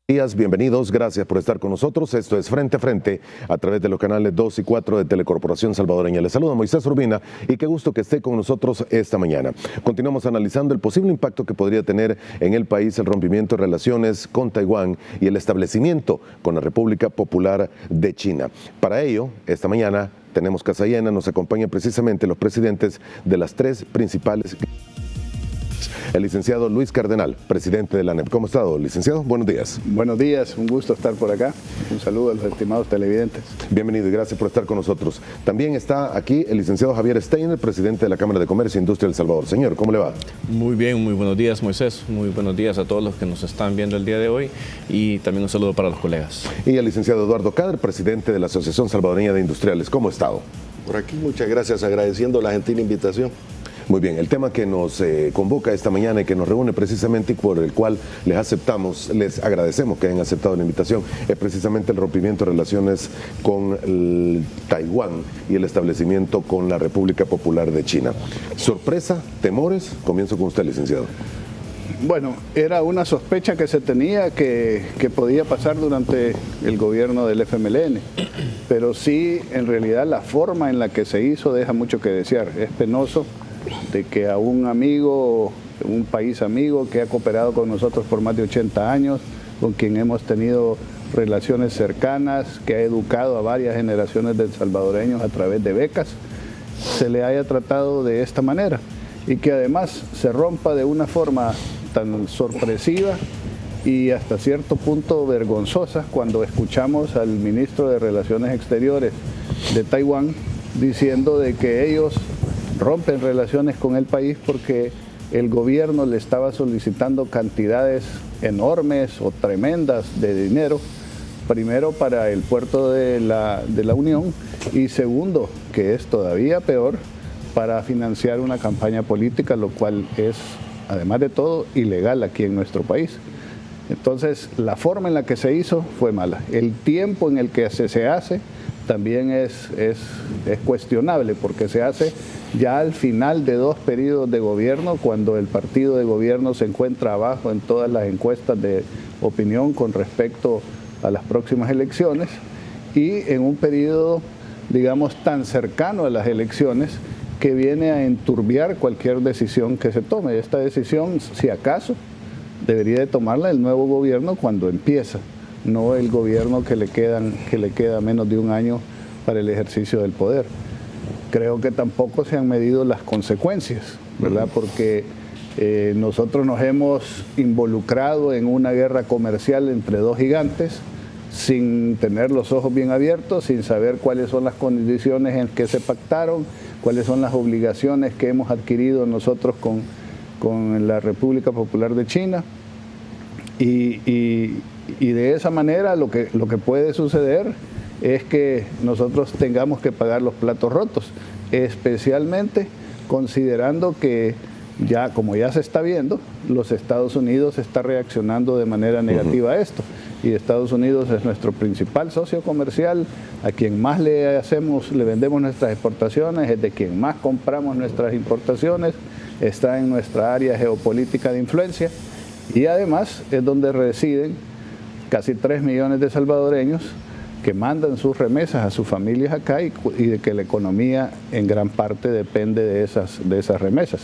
Días, bienvenidos, gracias por estar con nosotros. Esto es Frente a Frente a través de los canales 2 y 4 de Telecorporación Salvadoreña. Les saluda Moisés Urbina y qué gusto que esté con nosotros esta mañana. Continuamos analizando el posible impacto que podría tener en el país el rompimiento de relaciones con Taiwán y el establecimiento con la República Popular de China. Para ello, esta mañana tenemos casa llena, nos acompañan precisamente los presidentes de las tres principales. El licenciado Luis Cardenal, presidente de la ANEP. ¿Cómo ha estado, licenciado? Buenos días. Buenos días, un gusto estar por acá. Un saludo a los estimados televidentes. Bienvenido y gracias por estar con nosotros. También está aquí el licenciado Javier Steiner, presidente de la Cámara de Comercio e Industria de El Salvador. Señor, ¿cómo le va? Muy bien, muy buenos días, Moisés. Muy buenos días a todos los que nos están viendo el día de hoy y también un saludo para los colegas. Y el licenciado Eduardo Cader, presidente de la Asociación Salvadoreña de Industriales. ¿Cómo ha estado? Por aquí, muchas gracias, agradeciendo la gentil invitación. Muy bien, el tema que nos convoca esta mañana y que nos reúne precisamente y por el cual les agradecemos que hayan aceptado la invitación, es precisamente el rompimiento de relaciones con Taiwán y el establecimiento con la República Popular de China. ¿Sorpresa? ¿Temores? Comienzo con usted, licenciado. Bueno, era una sospecha que se tenía que podía pasar durante el gobierno del FMLN, pero sí, en realidad, la forma en la que se hizo deja mucho que desear. Es penoso de que a un amigo, un país amigo que ha cooperado con nosotros por más de 80 años, con quien hemos tenido relaciones cercanas, que ha educado a varias generaciones de salvadoreños a través de becas, se le haya tratado de esta manera y que además se rompa de una forma tan sorpresiva y hasta cierto punto vergonzosa cuando escuchamos al ministro de Relaciones Exteriores de Taiwán diciendo de que ellos rompen relaciones con el país porque el gobierno le estaba solicitando cantidades enormes o tremendas de dinero, primero para el puerto de la Unión y segundo, que es todavía peor, para financiar una campaña política, lo cual es, además de todo, ilegal aquí en nuestro país. Entonces, la forma en la que se hizo fue mala. El tiempo en el que se hace también es cuestionable, porque se hace ya al final de 2 periodos de gobierno, cuando el partido de gobierno se encuentra abajo en todas las encuestas de opinión con respecto a las próximas elecciones, y en un periodo, digamos, tan cercano a las elecciones que viene a enturbiar cualquier decisión que se tome. Esta decisión, si acaso, debería de tomarla el nuevo gobierno cuando empieza, no el gobierno que le queda menos de un año para el ejercicio del poder. Creo que tampoco se han medido las consecuencias, ¿verdad? Porque nosotros nos hemos involucrado en una guerra comercial entre 2 gigantes sin tener los ojos bien abiertos, sin saber cuáles son las condiciones en que se pactaron, cuáles son las obligaciones que hemos adquirido nosotros con la República Popular de China. Y de esa manera lo que puede suceder es que nosotros tengamos que pagar los platos rotos, especialmente considerando que ya, como ya se está viendo, los Estados Unidos está reaccionando de manera negativa a esto. Y Estados Unidos es nuestro principal socio comercial, a quien más le vendemos nuestras exportaciones, es de quien más compramos nuestras importaciones, está en nuestra área geopolítica de influencia y además es donde residen casi 3 millones de salvadoreños que mandan sus remesas a sus familias acá y de que la economía en gran parte depende de esas remesas.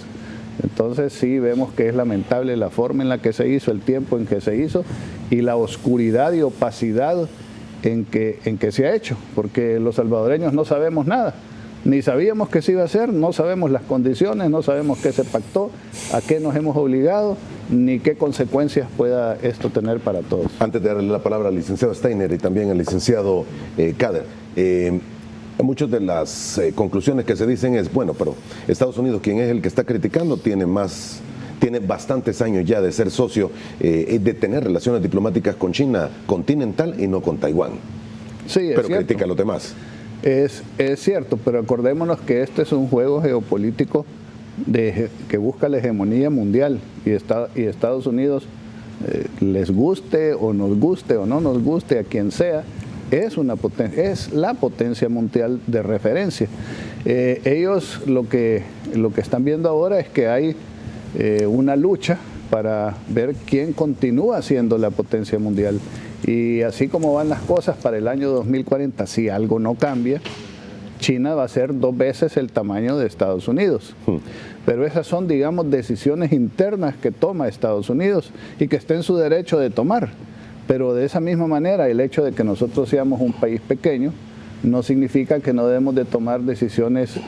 Entonces sí vemos que es lamentable la forma en la que se hizo, el tiempo en que se hizo y la oscuridad y opacidad en que se ha hecho, porque los salvadoreños no sabemos nada, ni sabíamos que se iba a hacer, no sabemos las condiciones, no sabemos qué se pactó, a qué nos hemos obligado, ni qué consecuencias pueda esto tener para todos. Antes de darle la palabra al licenciado Steiner y también al licenciado Cader, muchas de las conclusiones que se dicen es, bueno, pero Estados Unidos, quien es el que está criticando, tiene bastantes años ya de ser socio, de tener relaciones diplomáticas con China continental y no con Taiwán. Sí, pero critica a los demás. Es cierto, pero acordémonos que este es un juego geopolítico que busca la hegemonía mundial y Estados Unidos, les guste o nos guste o no nos guste a quien sea, es la potencia mundial de referencia. Ellos lo que están viendo ahora es que hay una lucha para ver quién continúa siendo la potencia mundial. Y así como van las cosas para el año 2040, si algo no cambia, China va a ser 2 veces el tamaño de Estados Unidos. Pero esas son, digamos, decisiones internas que toma Estados Unidos y que está en su derecho de tomar. Pero de esa misma manera, el hecho de que nosotros seamos un país pequeño no significa que no debemos de tomar decisiones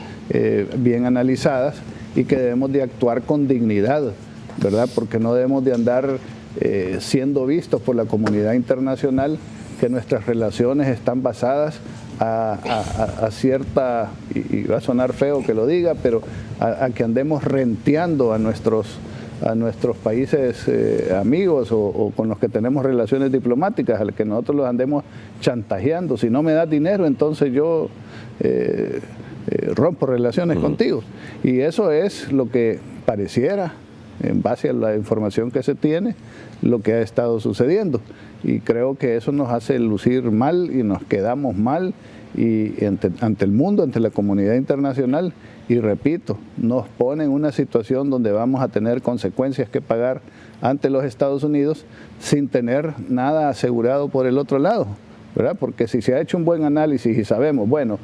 bien analizadas y que debemos de actuar con dignidad, ¿verdad? Porque no debemos de andar siendo vistos por la comunidad internacional que nuestras relaciones están basadas a cierta, y va a sonar feo que lo diga, pero a que andemos renteando a nuestros países amigos o con los que tenemos relaciones diplomáticas, al que nosotros los andemos chantajeando. Si no me das dinero, entonces yo rompo relaciones contigo. Y eso es lo que pareciera, en base a la información que se tiene, lo que ha estado sucediendo. Y creo que eso nos hace lucir mal y nos quedamos mal y ante el mundo, ante la comunidad internacional. Y repito, nos pone en una situación donde vamos a tener consecuencias que pagar ante los Estados Unidos sin tener nada asegurado por el otro lado, ¿verdad? Porque si se ha hecho un buen análisis y sabemos, bueno,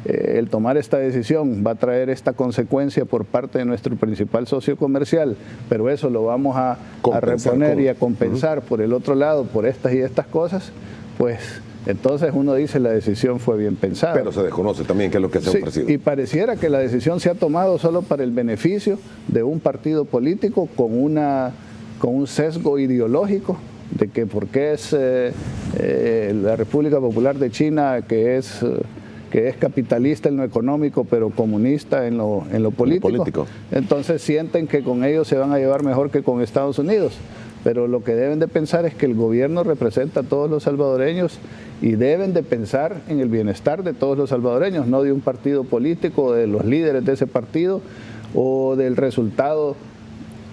el tomar esta decisión va a traer esta consecuencia por parte de nuestro principal socio comercial, pero eso lo vamos a reponer y a compensar por el otro lado, por estas y estas cosas, pues entonces uno dice la decisión fue bien pensada. Pero se desconoce también qué es lo que se ha ofrecido. Y pareciera que la decisión se ha tomado solo para el beneficio de un partido político con un sesgo ideológico de que porque es la República Popular de China que es capitalista en lo económico pero comunista en lo político, entonces sienten que con ellos se van a llevar mejor que con Estados Unidos. Pero lo que deben de pensar es que el gobierno representa a todos los salvadoreños y deben de pensar en el bienestar de todos los salvadoreños, no de un partido político, de los líderes de ese partido o del resultado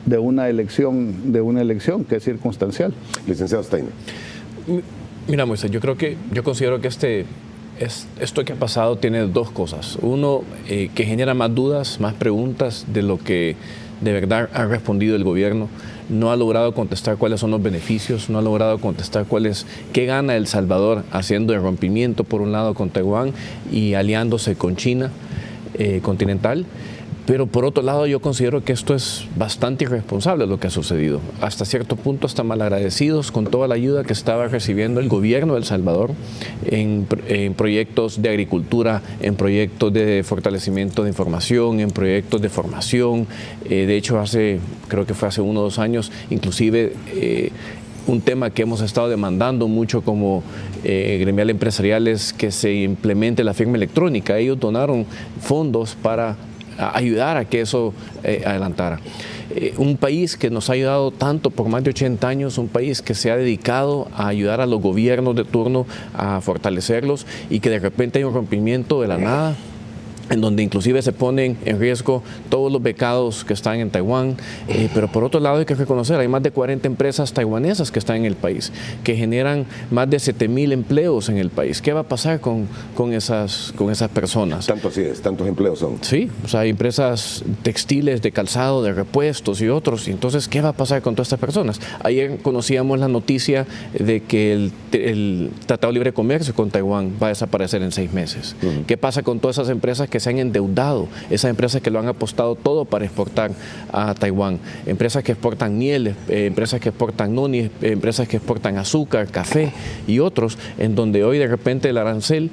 de una elección que es circunstancial. Licenciado Steiner. Mira, Moisés, yo considero que esto que ha pasado tiene 2 cosas. Uno, que genera más dudas, más preguntas de lo que de verdad ha respondido el gobierno. No ha logrado contestar cuáles son los beneficios, no ha logrado contestar qué gana El Salvador haciendo el rompimiento por un lado con Taiwán y aliándose con China continental. Pero por otro lado yo considero que esto es bastante irresponsable lo que ha sucedido. Hasta cierto punto están malagradecidos con toda la ayuda que estaba recibiendo el gobierno de El Salvador en proyectos de agricultura, en proyectos de fortalecimiento de información, en proyectos de formación. De hecho, creo que fue hace 1 o 2 años, inclusive un tema que hemos estado demandando mucho como gremial empresarial es que se implemente la firma electrónica. Ellos donaron fondos para ayudar a que eso adelantara. Un país que nos ha ayudado tanto por más de 80 años, un país que se ha dedicado a ayudar a los gobiernos de turno a fortalecerlos y que de repente hay un rompimiento de la nada, en donde inclusive se ponen en riesgo todos los becados que están en Taiwán, pero por otro lado hay que reconocer, hay más de 40 empresas taiwanesas que están en el país, que generan más de 7,000 empleos en el país. ¿Qué va a pasar con esas personas? Tantos empleos son. Sí, o sea, hay empresas textiles, de calzado, de repuestos y otros, y entonces, ¿qué va a pasar con todas estas personas? Ayer conocíamos la noticia de que el Tratado de Libre Comercio con Taiwán va a desaparecer en 6 meses. ¿Qué pasa con todas esas empresas que se han endeudado, esas empresas que lo han apostado todo para exportar a Taiwán, empresas que exportan miel, empresas que exportan noni, empresas que exportan azúcar, café y otros, en donde hoy de repente el arancel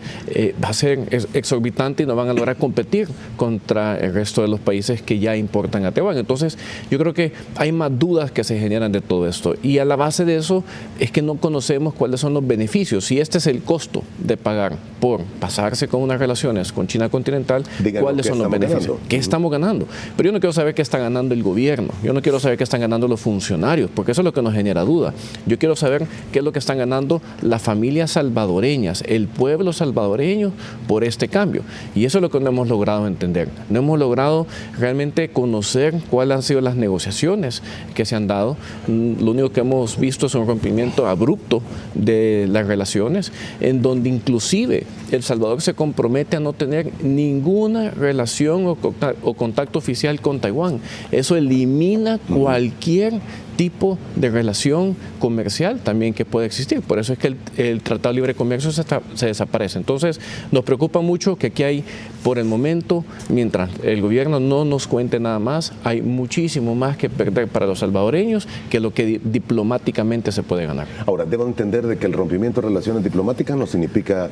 va a ser exorbitante y no van a lograr competir contra el resto de los países que ya importan a Taiwán? Entonces yo creo que hay más dudas que se generan de todo esto y a la base de eso es que no conocemos cuáles son los beneficios. Si este es el costo de pagar por pasarse con unas relaciones con China continental, ¿cuáles son los beneficios? ¿Qué estamos ganando? Pero yo no quiero saber qué está ganando el gobierno, yo no quiero saber qué están ganando los funcionarios, porque eso es lo que nos genera duda. Yo quiero saber qué es lo que están ganando las familias salvadoreñas, el pueblo salvadoreño por este cambio. Y eso es lo que no hemos logrado entender. No hemos logrado realmente conocer cuáles han sido las negociaciones que se han dado. Lo único que hemos visto es un rompimiento abrupto de las relaciones, en donde inclusive El Salvador se compromete a no tener ningún ninguna relación o contacto oficial con Taiwán. Eso elimina cualquier tipo de relación comercial también que puede existir. Por eso es que el Tratado de Libre Comercio se desaparece. Entonces, nos preocupa mucho que aquí hay, por el momento, mientras el gobierno no nos cuente nada más, hay muchísimo más que perder para los salvadoreños que lo que diplomáticamente se puede ganar. Ahora, debo entender de que el rompimiento de relaciones diplomáticas no significa,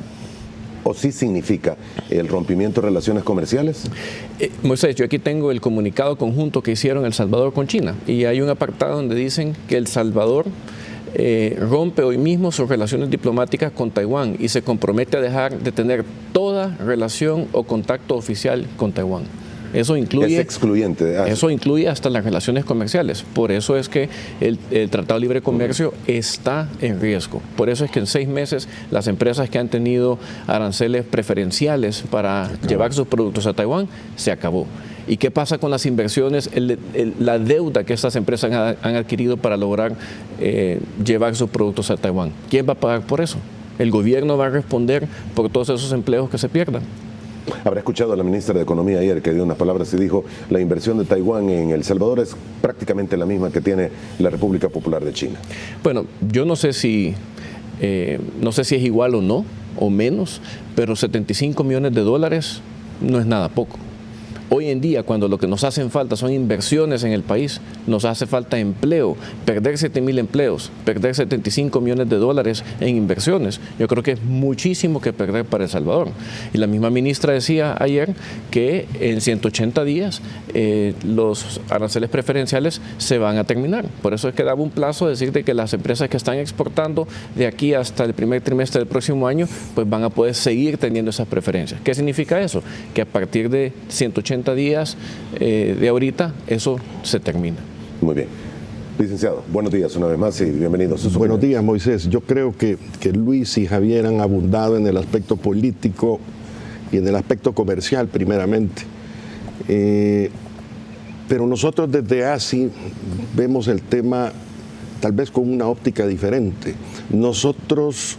o sí significa, el rompimiento de relaciones comerciales. Moisés, yo aquí tengo el comunicado conjunto que hicieron El Salvador con China y hay un apartado donde dicen que El Salvador rompe hoy mismo sus relaciones diplomáticas con Taiwán y se compromete a dejar de tener toda relación o contacto oficial con Taiwán. Eso incluye, es excluyente. Eso incluye hasta las relaciones comerciales. Por eso es que el Tratado de Libre Comercio está en riesgo. Por eso es que en 6 meses las empresas que han tenido aranceles preferenciales para llevar sus productos a Taiwán se acabó. ¿Y qué pasa con las inversiones, la deuda que estas empresas han adquirido para lograr llevar sus productos a Taiwán? ¿Quién va a pagar por eso? El gobierno va a responder por todos esos empleos que se pierdan. Habrá escuchado a la ministra de Economía ayer que dio unas palabras y dijo: la inversión de Taiwán en El Salvador es prácticamente la misma que tiene la República Popular de China. Bueno, yo no sé si es igual o no, o menos, pero 75 millones de dólares no es nada poco. Hoy en día, cuando lo que nos hacen falta son inversiones en el país, nos hace falta empleo, perder 7,000 empleos, perder 75 millones de dólares en inversiones, yo creo que es muchísimo que perder para El Salvador. Y la misma ministra decía ayer que en 180 días los aranceles preferenciales se van a terminar. Por eso es que daba un plazo de decir de que las empresas que están exportando de aquí hasta el primer trimestre del próximo año, pues van a poder seguir teniendo esas preferencias. ¿Qué significa eso? Que a partir de 180 días de ahorita, eso se termina. Muy bien. Licenciado, buenos días una vez más y bienvenidos. Buenos días, Moisés. Yo creo que Luis y Javier han abundado en el aspecto político y en el aspecto comercial primeramente. Pero nosotros desde ASI vemos el tema tal vez con una óptica diferente. Nosotros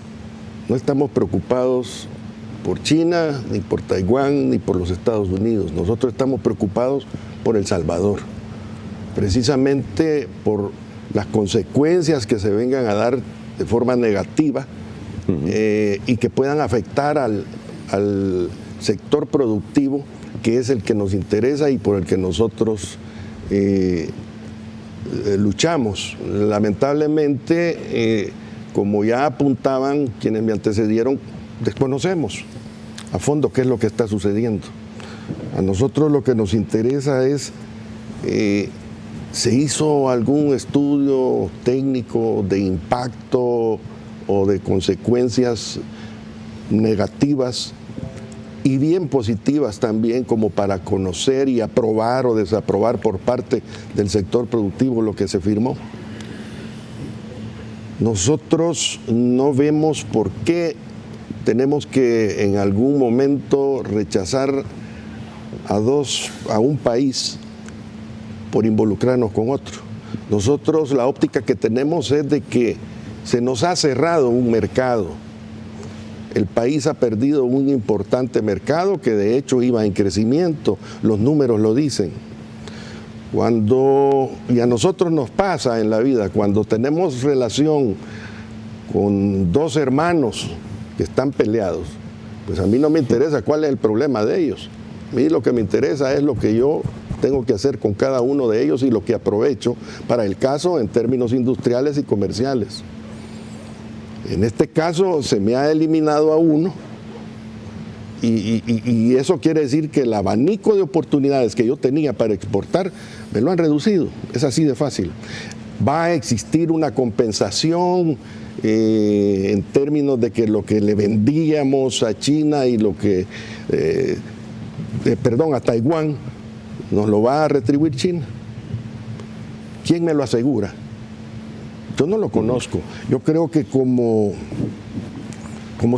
no estamos preocupados por China, ni por Taiwán, ni por los Estados Unidos. Nosotros estamos preocupados por El Salvador, precisamente por las consecuencias que se vengan a dar de forma negativa y que puedan afectar al sector productivo, que es el que nos interesa y por el que nosotros luchamos. Lamentablemente, como ya apuntaban quienes me antecedieron, desconocemos a fondo qué es lo que está sucediendo. A nosotros lo que nos interesa es, ¿se hizo algún estudio técnico de impacto o de consecuencias negativas y bien positivas también, como para conocer y aprobar o desaprobar por parte del sector productivo lo que se firmó? Nosotros no vemos por qué tenemos que en algún momento rechazar a un país por involucrarnos con otro. Nosotros la óptica que tenemos es de que se nos ha cerrado un mercado. El país ha perdido un importante mercado que de hecho iba en crecimiento, los números lo dicen. Y a nosotros nos pasa en la vida, cuando tenemos relación con 2 hermanos que están peleados, pues a mí no me interesa cuál es el problema de ellos. A mí lo que me interesa es lo que yo tengo que hacer con cada uno de ellos y lo que aprovecho para el caso en términos industriales y comerciales. En este caso se me ha eliminado a uno y eso quiere decir que el abanico de oportunidades que yo tenía para exportar me lo han reducido. Es así de fácil. Va a existir una compensación en términos de que lo que le vendíamos a China y lo que, a Taiwán, nos lo va a retribuir China. ¿Quién me lo asegura? Yo no lo conozco. Yo creo que como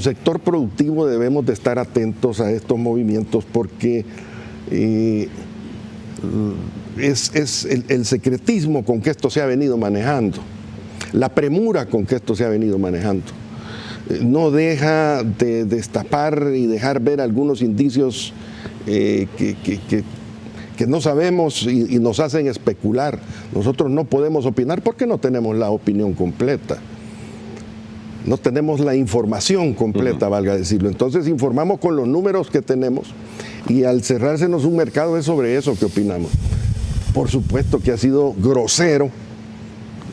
sector productivo debemos de estar atentos a estos movimientos porque es el secretismo con que esto se ha venido manejando, la premura con que esto se ha venido manejando. No deja de destapar y dejar ver algunos indicios que no sabemos y nos hacen especular. Nosotros no podemos opinar porque no tenemos la opinión completa. No tenemos la información completa, valga decirlo. Entonces informamos con los números que tenemos y al cerrársenos un mercado es sobre eso que opinamos. Por supuesto que ha sido grosero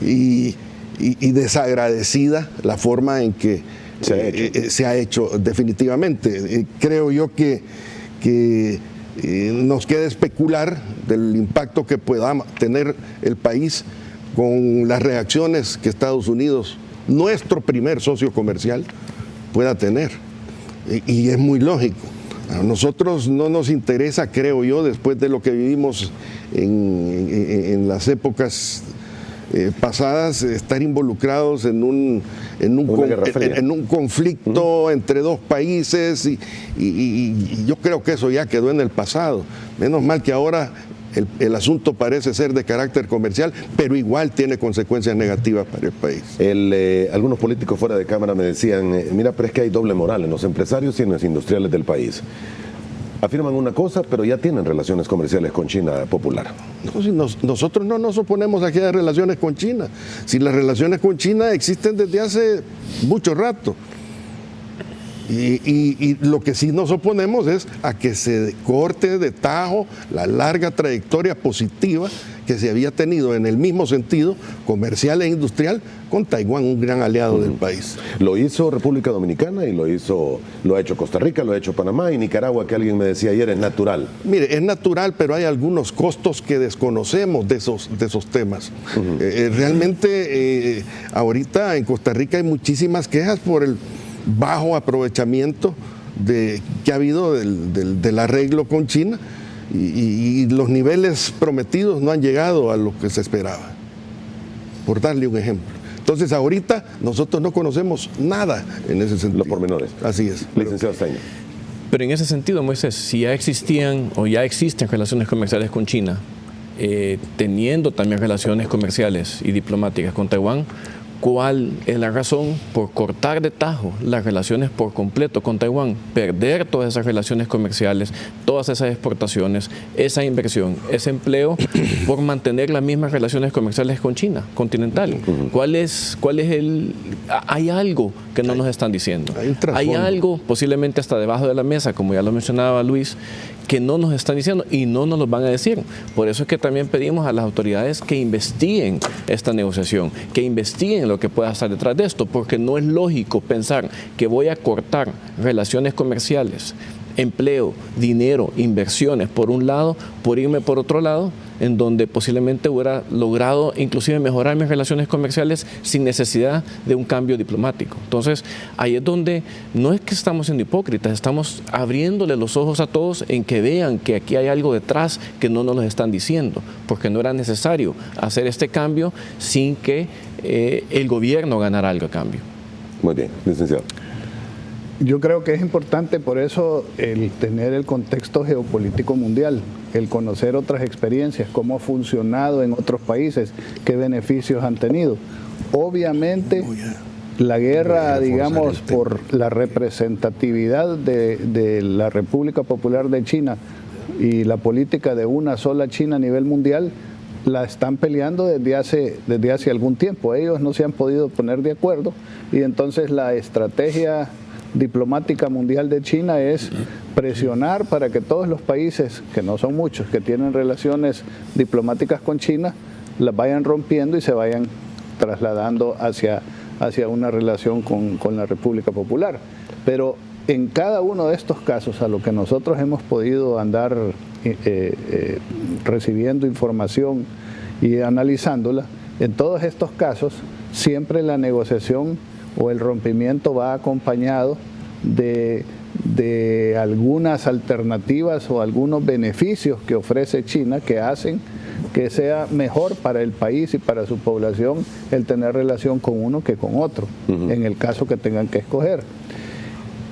y desagradecida la forma en que se ha hecho definitivamente. Creo yo que nos queda especular del impacto que pueda tener el país con las reacciones que Estados Unidos, nuestro primer socio comercial, pueda tener. Y es muy lógico. A nosotros no nos interesa, creo yo, después de lo que vivimos en las épocas pasadas, estar involucrados en un conflicto entre dos países y yo creo que eso ya quedó en el pasado. Menos mal que ahora el asunto parece ser de carácter comercial, pero igual tiene consecuencias negativas para el país. Algunos políticos fuera de cámara me decían, mira, pero es que hay doble moral en los empresarios y en los industriales del país. Afirman una cosa, pero ya tienen relaciones comerciales con China popular. No, si nosotros no nos oponemos a que haya relaciones con China. Si las relaciones con China existen desde hace mucho rato. Y lo que sí nos oponemos es a que se corte de tajo la larga trayectoria positiva que se había tenido en el mismo sentido comercial e industrial con Taiwán, un gran aliado del país. Lo hizo República Dominicana y lo ha hecho Costa Rica, lo ha hecho Panamá y Nicaragua, que alguien me decía ayer, es natural. Mire, es natural, pero hay algunos costos que desconocemos de esos temas. Realmente ahorita en Costa Rica hay muchísimas quejas por el bajo aprovechamiento que ha habido del arreglo con China y los niveles prometidos no han llegado a lo que se esperaba, por darle un ejemplo. Entonces ahorita nosotros no conocemos nada en ese sentido. Los pormenores. Así es. Licenciado Steiner. Pero en ese sentido, Moisés, si ya existían o ya existen relaciones comerciales con China, teniendo también relaciones comerciales y diplomáticas con Taiwán, ¿cuál es la razón por cortar de tajo las relaciones por completo con Taiwán, perder todas esas relaciones comerciales, todas esas exportaciones, esa inversión, ese empleo, por mantener las mismas relaciones comerciales con China continental? ¿Cuál es hay algo que no nos están diciendo? Hay algo, posiblemente hasta debajo de la mesa, como ya lo mencionaba Luis, que no nos están diciendo y no nos lo van a decir. Por eso es que también pedimos a las autoridades que investiguen esta negociación, que investiguen lo que pueda estar detrás de esto, porque no es lógico pensar que voy a cortar relaciones comerciales, empleo, dinero, inversiones por un lado, por irme por otro lado, en donde posiblemente hubiera logrado inclusive mejorar mis relaciones comerciales sin necesidad de un cambio diplomático. Entonces, ahí es donde no es que estamos siendo hipócritas, estamos abriéndole los ojos a todos en que vean que aquí hay algo detrás que no nos lo están diciendo, porque no era necesario hacer este cambio sin que el gobierno ganara algo a cambio. Muy bien, licenciado. Yo creo que es importante por eso el tener el contexto geopolítico mundial, el conocer otras experiencias, cómo ha funcionado en otros países, qué beneficios han tenido. Obviamente, la guerra, digamos, por la representatividad de la República Popular de China y la política de una sola China a nivel mundial, la están peleando desde hace algún tiempo. Ellos no se han podido poner de acuerdo y entonces la estrategia diplomática mundial de China es presionar para que todos los países, que no son muchos, que tienen relaciones diplomáticas con China, las vayan rompiendo y se vayan trasladando hacia una relación con la República Popular. Pero en cada uno de estos casos, a lo que nosotros hemos podido andar recibiendo información y analizándola, en todos estos casos siempre la negociación o el rompimiento va acompañado de algunas alternativas o algunos beneficios que ofrece China que hacen que sea mejor para el país y para su población el tener relación con uno que con otro, en el caso que tengan que escoger.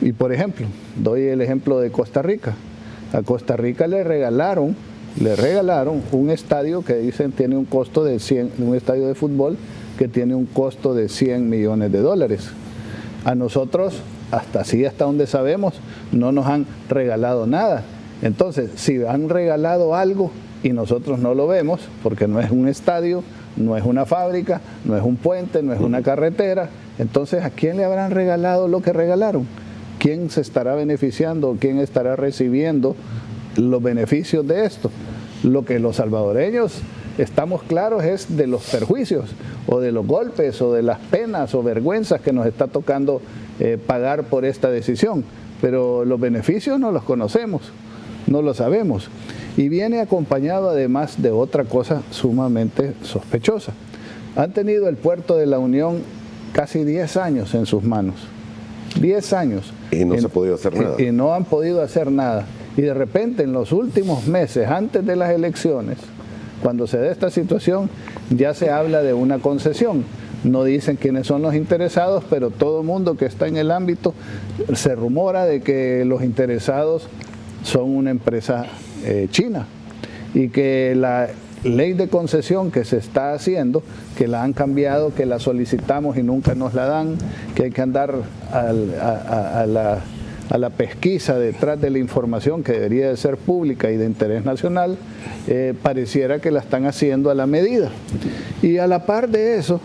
Y por ejemplo, doy el ejemplo de Costa Rica. A Costa Rica le regalaron un estadio que dicen tiene un costo de un estadio de fútbol que tiene un costo de $100 millones. A nosotros, hasta donde sabemos, no nos han regalado nada. Entonces, si han regalado algo y nosotros no lo vemos, porque no es un estadio, no es una fábrica, no es un puente, no es una carretera, entonces ¿a quién le habrán regalado lo que regalaron? ¿Quién se estará beneficiando? ¿Quién estará recibiendo los beneficios de esto? Lo que los salvadoreños estamos claros es de los perjuicios o de los golpes o de las penas o vergüenzas que nos está tocando pagar por esta decisión, pero los beneficios no los conocemos, no lo sabemos, y viene acompañado además de otra cosa sumamente sospechosa. Han tenido el puerto de la Unión casi 10 años en sus manos, 10 años. Y no se ha podido hacer nada. Y no han podido hacer nada. Y de repente en los últimos meses, antes de las elecciones, cuando se dé esta situación, ya se habla de una concesión. No dicen quiénes son los interesados, pero todo el mundo que está en el ámbito se rumora de que los interesados son una empresa china y que la ley de concesión que se está haciendo, que la han cambiado, que la solicitamos y nunca nos la dan, que hay que andar a la pesquisa detrás de la información que debería de ser pública y de interés nacional, pareciera que la están haciendo a la medida. Y a la par de eso,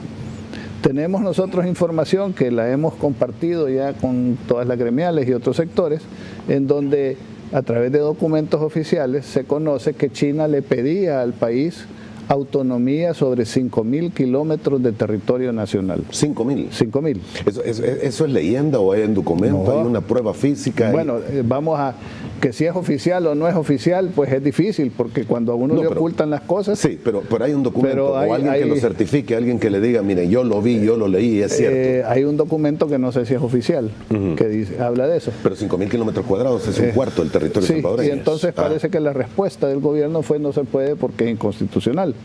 tenemos nosotros información que la hemos compartido ya con todas las gremiales y otros sectores, en donde a través de documentos oficiales se conoce que China le pedía al país autonomía sobre 5.000 kilómetros de territorio nacional. 5.000. 5.000. ¿Eso es leyenda o hay en documento? No. ¿Hay una prueba física? Bueno, vamos a que si es oficial o no es oficial, pues es difícil, porque cuando a uno le ocultan las cosas... Sí, pero hay un documento, o alguien que lo certifique, alguien que le diga, mire, yo lo vi, yo lo leí, es cierto. Hay un documento que no sé si es oficial, que habla de eso. Pero 5.000 kilómetros cuadrados es un cuarto del territorio salvadoreño. Y entonces parece que la respuesta del gobierno fue no se puede porque es inconstitucional.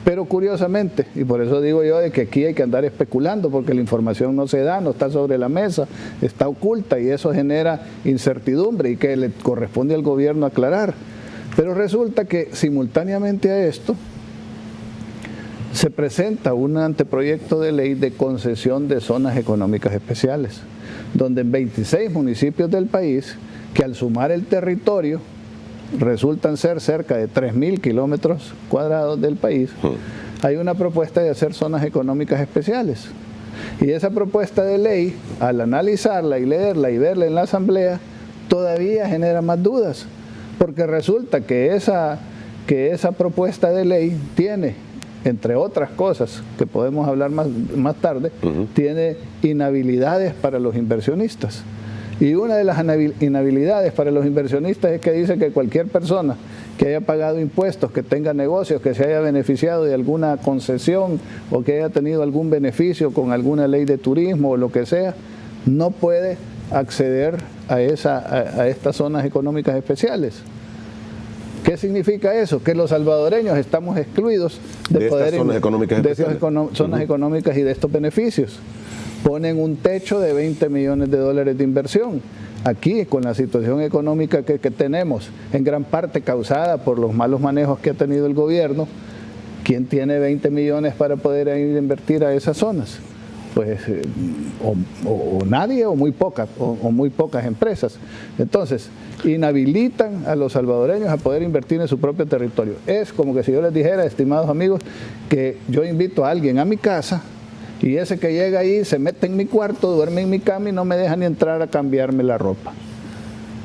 Pero curiosamente, y por eso digo yo de que aquí hay que andar especulando, porque la información no se da, no está sobre la mesa, está oculta y eso genera incertidumbre y que le corresponde al gobierno aclarar. Pero resulta que simultáneamente a esto se presenta un anteproyecto de ley de concesión de zonas económicas especiales, donde en 26 municipios del país, que al sumar el territorio, resultan ser cerca de 3.000 kilómetros cuadrados del país, hay una propuesta de hacer zonas económicas especiales. Y esa propuesta de ley, al analizarla y leerla y verla en la asamblea, todavía genera más dudas, porque resulta que esa propuesta de ley tiene, entre otras cosas que podemos hablar más tarde, tiene inhabilidades para los inversionistas. Y una de las inhabilidades para los inversionistas es que dice que cualquier persona que haya pagado impuestos, que tenga negocios, que se haya beneficiado de alguna concesión o que haya tenido algún beneficio con alguna ley de turismo o lo que sea, no puede acceder a estas zonas económicas especiales. ¿Qué significa eso? Que los salvadoreños estamos excluidos de poder estas zonas económicas especiales. Zonas económicas y de estos beneficios. Ponen un techo de $20 millones de inversión. Aquí, con la situación económica que tenemos, en gran parte causada por los malos manejos que ha tenido el gobierno, ¿quién tiene 20 millones para poder ir a invertir a esas zonas? Pues o nadie o muy pocas empresas. Entonces, inhabilitan a los salvadoreños a poder invertir en su propio territorio. Es como que si yo les dijera, estimados amigos, que yo invito a alguien a mi casa y ese que llega ahí se mete en mi cuarto, duerme en mi cama y no me deja ni entrar a cambiarme la ropa.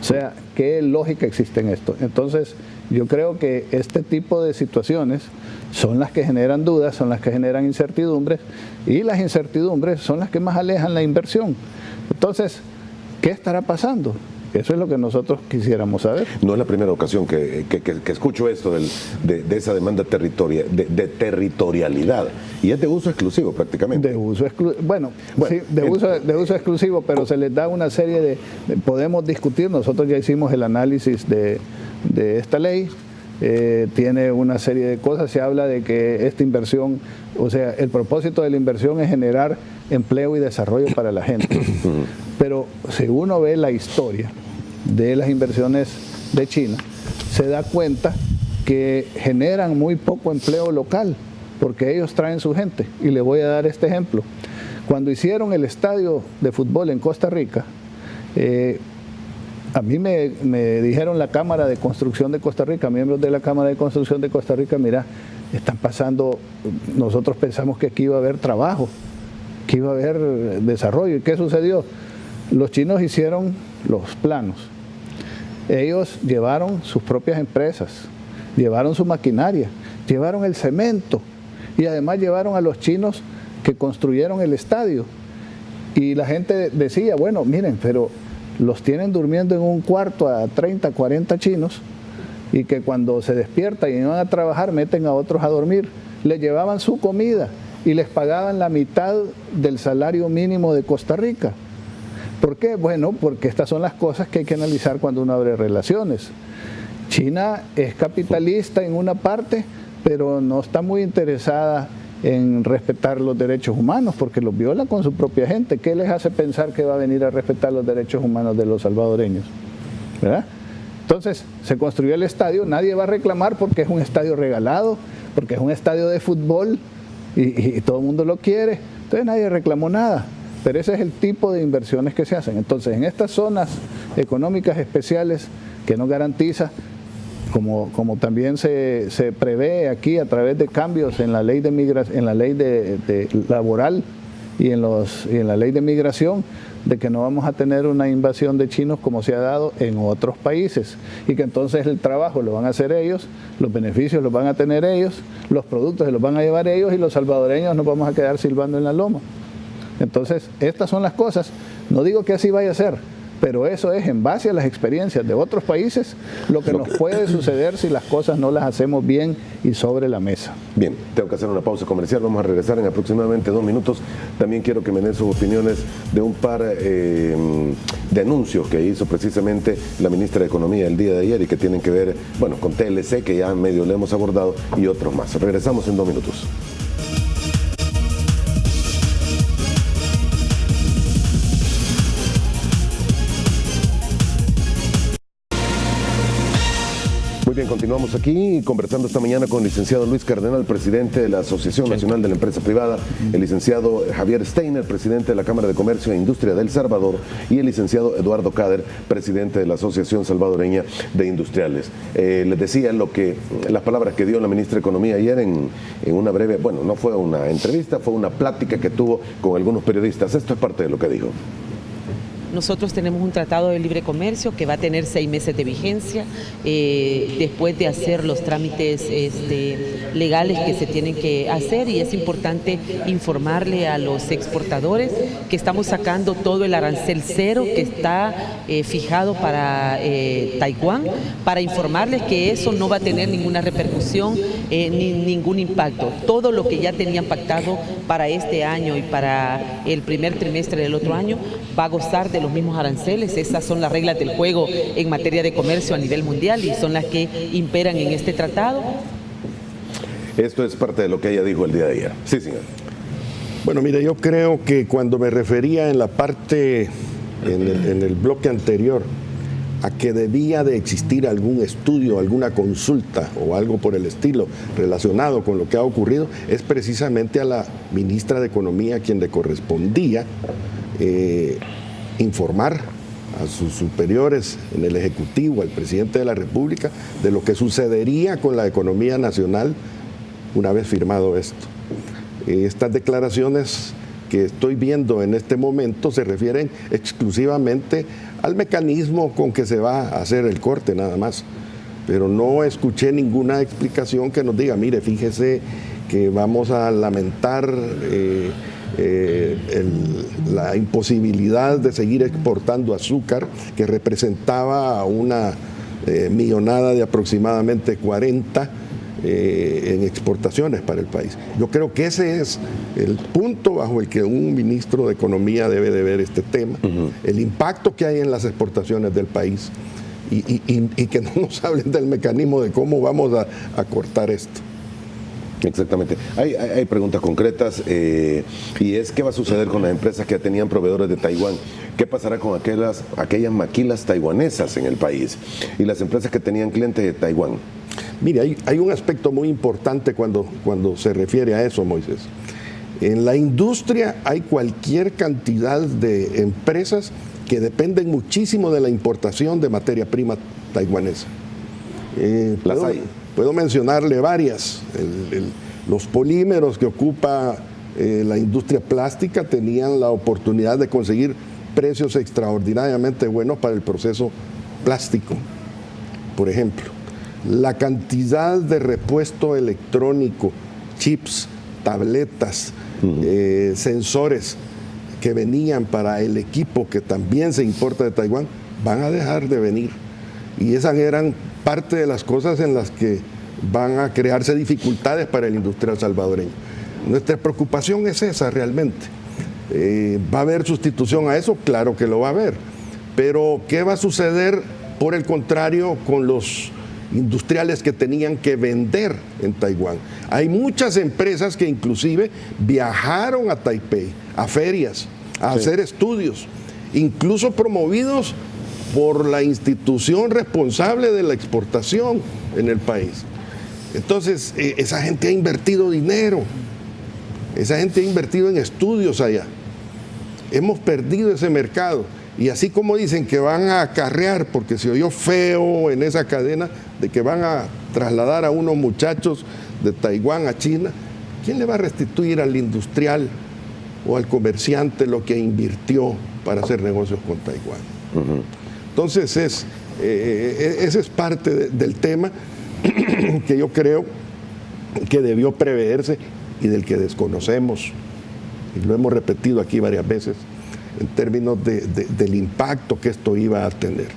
O sea, ¿qué lógica existe en esto? Entonces, yo creo que este tipo de situaciones son las que generan dudas, son las que generan incertidumbres, y las incertidumbres son las que más alejan la inversión. Entonces, ¿qué estará pasando? Eso es lo que nosotros quisiéramos saber. No es la primera ocasión que escucho esto de esa demanda de territorialidad. Y es de uso exclusivo prácticamente. De uso exclusivo, sí, de uso exclusivo, pero se les da una serie de... Podemos discutir, nosotros ya hicimos el análisis de esta ley, tiene una serie de cosas, se habla de que esta inversión, o sea, el propósito de la inversión es generar empleo y desarrollo para la gente. Pero si uno ve la historia de las inversiones de China, se da cuenta que generan muy poco empleo local, porque ellos traen su gente. Y le voy a dar este ejemplo. Cuando hicieron el estadio de fútbol en Costa Rica, A mí me dijeron la Cámara de Construcción de Costa Rica, miembros de la Cámara de Construcción de Costa Rica, mira, están pasando, nosotros pensamos que aquí iba a haber trabajo, que iba a haber desarrollo. ¿Y qué sucedió? Los chinos hicieron los planos. Ellos llevaron sus propias empresas, llevaron su maquinaria, llevaron el cemento y además llevaron a los chinos que construyeron el estadio. Y la gente decía, bueno, miren, pero los tienen durmiendo en un cuarto a 30, 40 chinos y que cuando se despiertan y van a trabajar meten a otros a dormir. Les llevaban su comida y les pagaban la mitad del salario mínimo de Costa Rica. ¿Por qué? Bueno, porque estas son las cosas que hay que analizar cuando uno abre relaciones. China es capitalista en una parte, pero no está muy interesada en respetar los derechos humanos, porque los viola con su propia gente. ¿Qué les hace pensar que va a venir a respetar los derechos humanos de los salvadoreños? ¿Verdad? Entonces, se construyó el estadio, nadie va a reclamar porque es un estadio regalado, porque es un estadio de fútbol y todo el mundo lo quiere, entonces nadie reclamó nada. Pero ese es el tipo de inversiones que se hacen. Entonces, en estas zonas económicas especiales que no garantiza, como también se prevé aquí a través de cambios en la ley de en la ley de laboral y en la ley de migración, de que no vamos a tener una invasión de chinos como se ha dado en otros países, y que entonces el trabajo lo van a hacer ellos, los beneficios los van a tener ellos, los productos se los van a llevar ellos y los salvadoreños nos vamos a quedar silbando en la loma. Entonces, estas son las cosas. No digo que así vaya a ser, pero eso es en base a las experiencias de otros países lo que nos puede suceder si las cosas no las hacemos bien y sobre la mesa. Bien, tengo que hacer una pausa comercial, vamos a regresar en aproximadamente 2 minutos. También quiero que me den sus opiniones de un par de anuncios que hizo precisamente la ministra de Economía el día de ayer y que tienen que ver, bueno, con TLC, que ya medio le hemos abordado, y otros más. Regresamos en 2 minutos. Muy bien, continuamos aquí conversando esta mañana con el licenciado Luis Cardenal, presidente de la Asociación Nacional de la Empresa Privada, el licenciado Javier Steiner, presidente de la Cámara de Comercio e Industria del Salvador, y el licenciado Eduardo Cader, presidente de la Asociación Salvadoreña de Industriales. Les decía las palabras que dio la ministra de Economía ayer en una breve, bueno, no fue una entrevista, fue una plática que tuvo con algunos periodistas. Esto es parte de lo que dijo. Nosotros tenemos un tratado de libre comercio que va a tener 6 meses de vigencia, después de hacer los trámites legales que se tienen que hacer, y es importante informarle a los exportadores que estamos sacando todo el arancel cero que está fijado para Taiwán, para informarles que eso no va a tener ninguna repercusión ni ningún impacto. Todo lo que ya tenían pactado para este año y para el primer trimestre del otro año va a gozar de los mismos aranceles. Esas son las reglas del juego en materia de comercio a nivel mundial y son las que imperan en este tratado. Esto es parte de lo que ella dijo el día de ayer. Sí, señor. Bueno, mire, yo creo que cuando me refería en la parte, en el bloque anterior, a que debía de existir algún estudio, alguna consulta o algo por el estilo relacionado con lo que ha ocurrido, es precisamente a la ministra de Economía a quien le correspondía informar a sus superiores en el Ejecutivo, al presidente de la República, de lo que sucedería con la economía nacional una vez firmado esto. Estas declaraciones que estoy viendo en este momento se refieren exclusivamente al mecanismo con que se va a hacer el corte, nada más. Pero no escuché ninguna explicación que nos diga, mire, fíjese que vamos a lamentar la imposibilidad de seguir exportando azúcar, que representaba una millonada de aproximadamente 40 en exportaciones para el país. Yo creo que ese es el punto bajo el que un ministro de Economía debe de ver este tema, el impacto que hay en las exportaciones del país y que no nos hablen del mecanismo de cómo vamos a cortar esto. Exactamente. Hay preguntas concretas y es qué va a suceder con las empresas que tenían proveedores de Taiwán. ¿Qué pasará con aquellas maquilas taiwanesas en el país y las empresas que tenían clientes de Taiwán? Mire, hay un aspecto muy importante cuando se refiere a eso, En la industria hay cualquier cantidad de empresas que dependen muchísimo de la importación de materia prima taiwanesa. Puedo mencionarle varias. Los polímeros que ocupa la industria plástica tenían la oportunidad de conseguir precios extraordinariamente buenos para el proceso plástico. Por ejemplo, la cantidad de repuesto electrónico, chips, tabletas, sensores que venían para el equipo que también se importa de Taiwán, van a dejar de venir. Y esas eran parte de las cosas en las que van a crearse dificultades para el industrial salvadoreño. Nuestra preocupación es esa realmente. ¿Va a haber sustitución a eso? Claro que lo va a haber. Pero ¿qué va a suceder, por el contrario, con los industriales que tenían que vender en Taiwán? Hay muchas empresas que inclusive viajaron a Taipei, a ferias, a hacer estudios, incluso promovidos por la institución responsable de la exportación en el país. Entonces, esa gente ha invertido dinero, esa gente ha invertido en estudios allá. Hemos perdido ese mercado. Y así como dicen que van a acarrear, porque se oyó feo en esa cadena, de que van a trasladar a unos muchachos de Taiwán a China, ¿quién le va a restituir al industrial o al comerciante lo que invirtió para hacer negocios con Taiwán? Entonces, ese es parte del tema que yo creo que debió preverse y del que desconocemos, y lo hemos repetido aquí varias veces, en términos del impacto que esto iba a tener.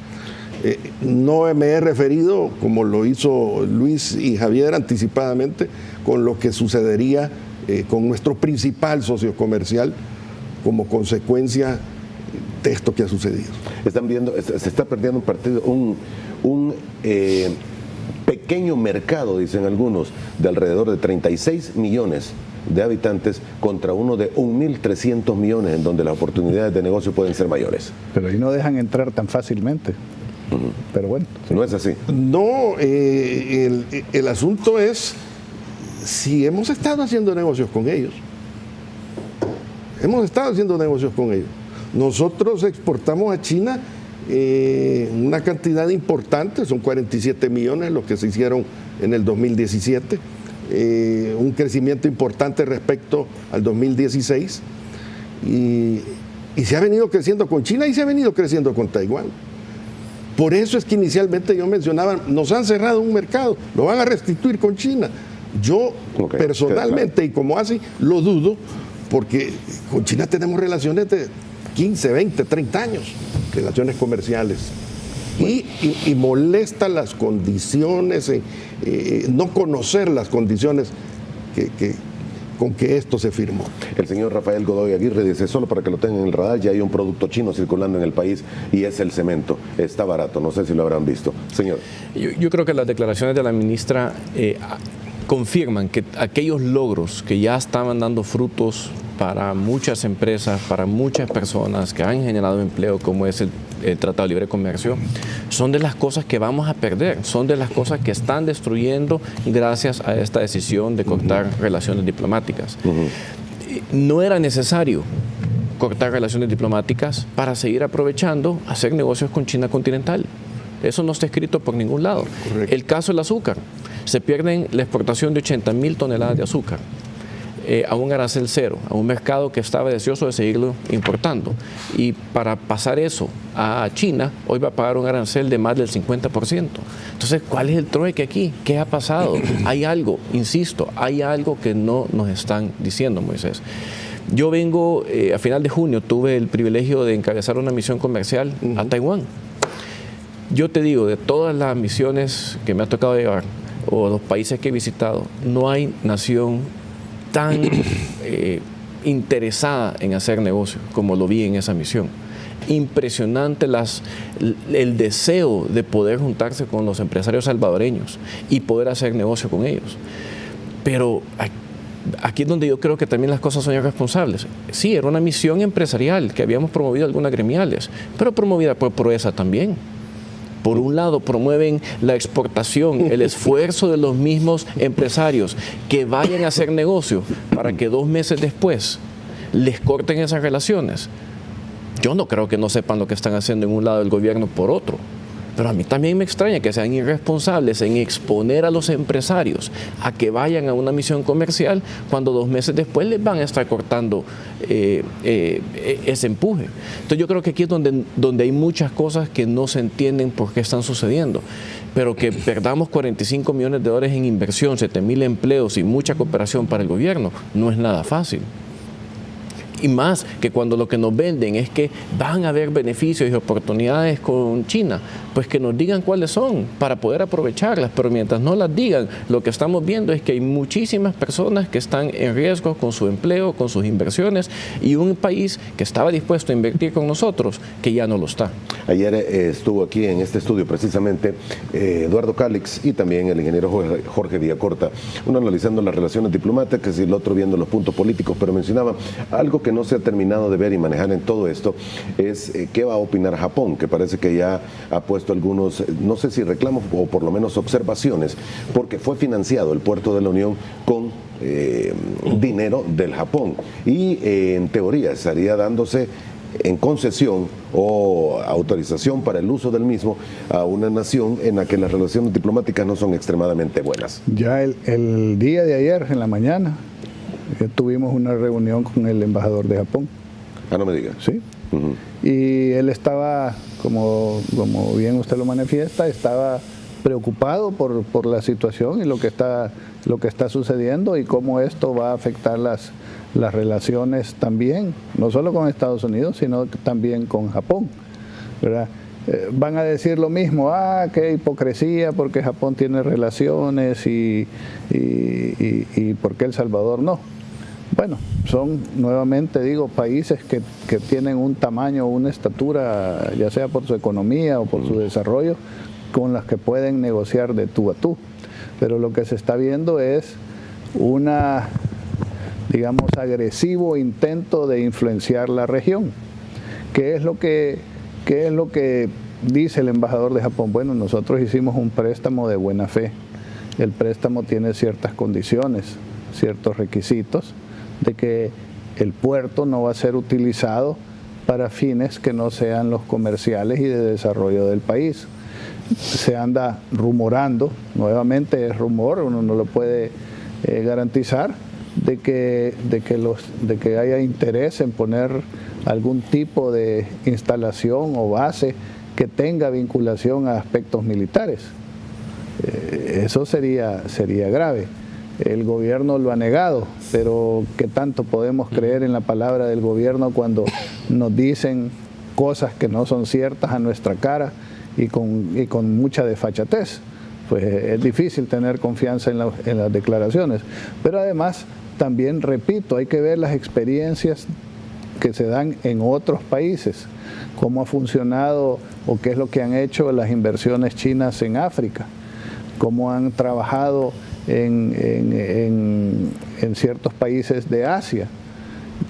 No me he referido, como lo hizo Luis y Javier anticipadamente, con lo que sucedería con nuestro principal socio comercial como consecuencia de esto que ha sucedido. Están viendo, se está perdiendo un partido, un pequeño mercado, dicen algunos, de alrededor de 36 millones de habitantes contra uno de 1.300 millones, en donde las oportunidades de negocio pueden ser mayores. Pero ahí no dejan entrar tan fácilmente. Pero bueno. Sí. No es así. No, el asunto es si hemos estado haciendo negocios con ellos. Hemos estado haciendo negocios con ellos. Nosotros exportamos a China una cantidad importante, son 47 millones los que se hicieron en el 2017, un crecimiento importante respecto al 2016, y se ha venido creciendo con China y se ha venido creciendo con Taiwán. Por eso es que inicialmente yo mencionaba, nos han cerrado un mercado, lo van a restituir con China. Yo personalmente, y como así, lo dudo, porque con China tenemos relaciones de 15, 20, 30 años, relaciones comerciales. Y molesta las condiciones, no conocer las condiciones con que esto se firmó. El señor Rafael Godoy Aguirre dice, solo para que lo tengan en el radar, ya hay un producto chino circulando en el país y es el cemento. Está barato, no sé si lo habrán visto. Señor. Yo creo que las declaraciones de la ministra confirman que aquellos logros que ya estaban dando frutos para muchas empresas, para muchas personas que han generado empleo, como es el Tratado de Libre Comercio, son de las cosas que vamos a perder, son de las cosas que están destruyendo gracias a esta decisión de cortar relaciones diplomáticas. No era necesario cortar relaciones diplomáticas para seguir aprovechando hacer negocios con China continental. Eso no está escrito por ningún lado. Correcto. El caso del azúcar. Se pierden la exportación de 80.000 toneladas de azúcar a un arancel cero, a un mercado que estaba deseoso de seguirlo importando. Y para pasar eso a China, hoy va a pagar un arancel de más del 50%. Entonces, ¿cuál es el trueque aquí? ¿Qué ha pasado? Hay algo, insisto, hay algo que no nos están diciendo, Moisés. Yo vengo, a final de junio, tuve el privilegio de encabezar una misión comercial a Taiwán. Yo te digo, de todas las misiones que me ha tocado llevar, o los países que he visitado, no hay nación tan interesada en hacer negocio como lo vi en esa misión. Impresionante el deseo de poder juntarse con los empresarios salvadoreños y poder hacer negocio con ellos. Pero aquí es donde yo creo que también las cosas son irresponsables. Sí, era una misión empresarial que habíamos promovido algunas gremiales, pero promovida por Proesa también. Por un lado, promueven la exportación, el esfuerzo de los mismos empresarios que vayan a hacer negocio para que 2 meses después les corten esas relaciones. Yo no creo que no sepan lo que están haciendo en un lado del gobierno por otro. Pero a mí también me extraña que sean irresponsables en exponer a los empresarios a que vayan a una misión comercial cuando 2 meses después les van a estar cortando ese empuje. Entonces yo creo que aquí es donde hay muchas cosas que no se entienden por qué están sucediendo. Pero que perdamos 45 millones de dólares en inversión, 7,000 empleos y mucha cooperación para el gobierno no es nada fácil. Y más que cuando lo que nos venden es que van a haber beneficios y oportunidades con China, pues que nos digan cuáles son para poder aprovecharlas. Pero mientras no las digan, lo que estamos viendo es que hay muchísimas personas que están en riesgo con su empleo, con sus inversiones, y un país que estaba dispuesto a invertir con nosotros, que ya no lo está. Ayer estuvo aquí en este estudio precisamente Eduardo Calix y también el ingeniero Jorge Villacorta, uno analizando las relaciones diplomáticas y el otro viendo los puntos políticos, pero mencionaba algo que no se ha terminado de ver y manejar en todo esto, es qué va a opinar Japón, que parece que ya ha puesto algunos, no sé si reclamos o por lo menos observaciones, porque fue financiado el puerto de la Unión con dinero del Japón y en teoría estaría dándose en concesión o autorización para el uso del mismo a una nación en la que las relaciones diplomáticas no son extremadamente buenas. Ya el día de ayer, en la mañana, tuvimos una reunión con el embajador de Japón. Ah, no me diga. Sí. Y él estaba, como bien usted lo manifiesta, estaba preocupado por la situación y lo que está sucediendo y cómo esto va a afectar las relaciones también, no solo con Estados Unidos, sino también con Japón, ¿verdad? Van a decir lo mismo, qué hipocresía porque Japón tiene relaciones y por qué El Salvador no. Bueno, son, nuevamente digo, países que tienen un tamaño, una estatura, ya sea por su economía o por su desarrollo, con las que pueden negociar de tú a tú. Pero lo que se está viendo es una, digamos, agresivo intento de influenciar la región. ¿Qué es lo que dice el embajador de Japón? Bueno, nosotros hicimos un préstamo de buena fe. El préstamo tiene ciertas condiciones, ciertos requisitos, de que el puerto no va a ser utilizado para fines que no sean los comerciales y de desarrollo del país. Se anda rumorando, nuevamente es rumor, uno no lo puede garantizar, de que haya interés en poner algún tipo de instalación o base que tenga vinculación a aspectos militares. Eso sería grave. El gobierno lo ha negado, pero ¿qué tanto podemos creer en la palabra del gobierno cuando nos dicen cosas que no son ciertas a nuestra cara y con mucha desfachatez? Pues es difícil tener confianza en las declaraciones. Pero además, también repito, hay que ver las experiencias que se dan en otros países, cómo ha funcionado o qué es lo que han hecho las inversiones chinas en África, cómo han trabajado en ciertos países de Asia,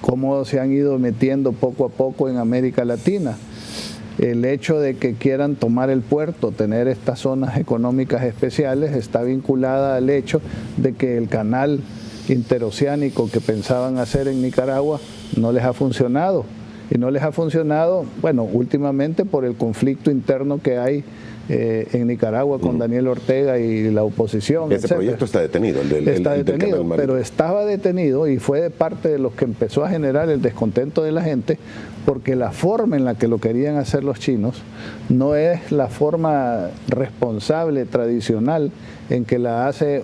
cómo se han ido metiendo poco a poco en América Latina. El hecho de que quieran tomar el puerto, tener estas zonas económicas especiales, está vinculada al hecho de que el canal interoceánico que pensaban hacer en Nicaragua no les ha funcionado. Y no les ha funcionado, bueno, últimamente por el conflicto interno que hay en Nicaragua con Daniel Ortega y la oposición. Ese proyecto está detenido, está detenido, pero estaba detenido y fue de parte de los que empezó a generar el descontento de la gente, porque la forma en la que lo querían hacer los chinos no es la forma responsable, tradicional, en que la hace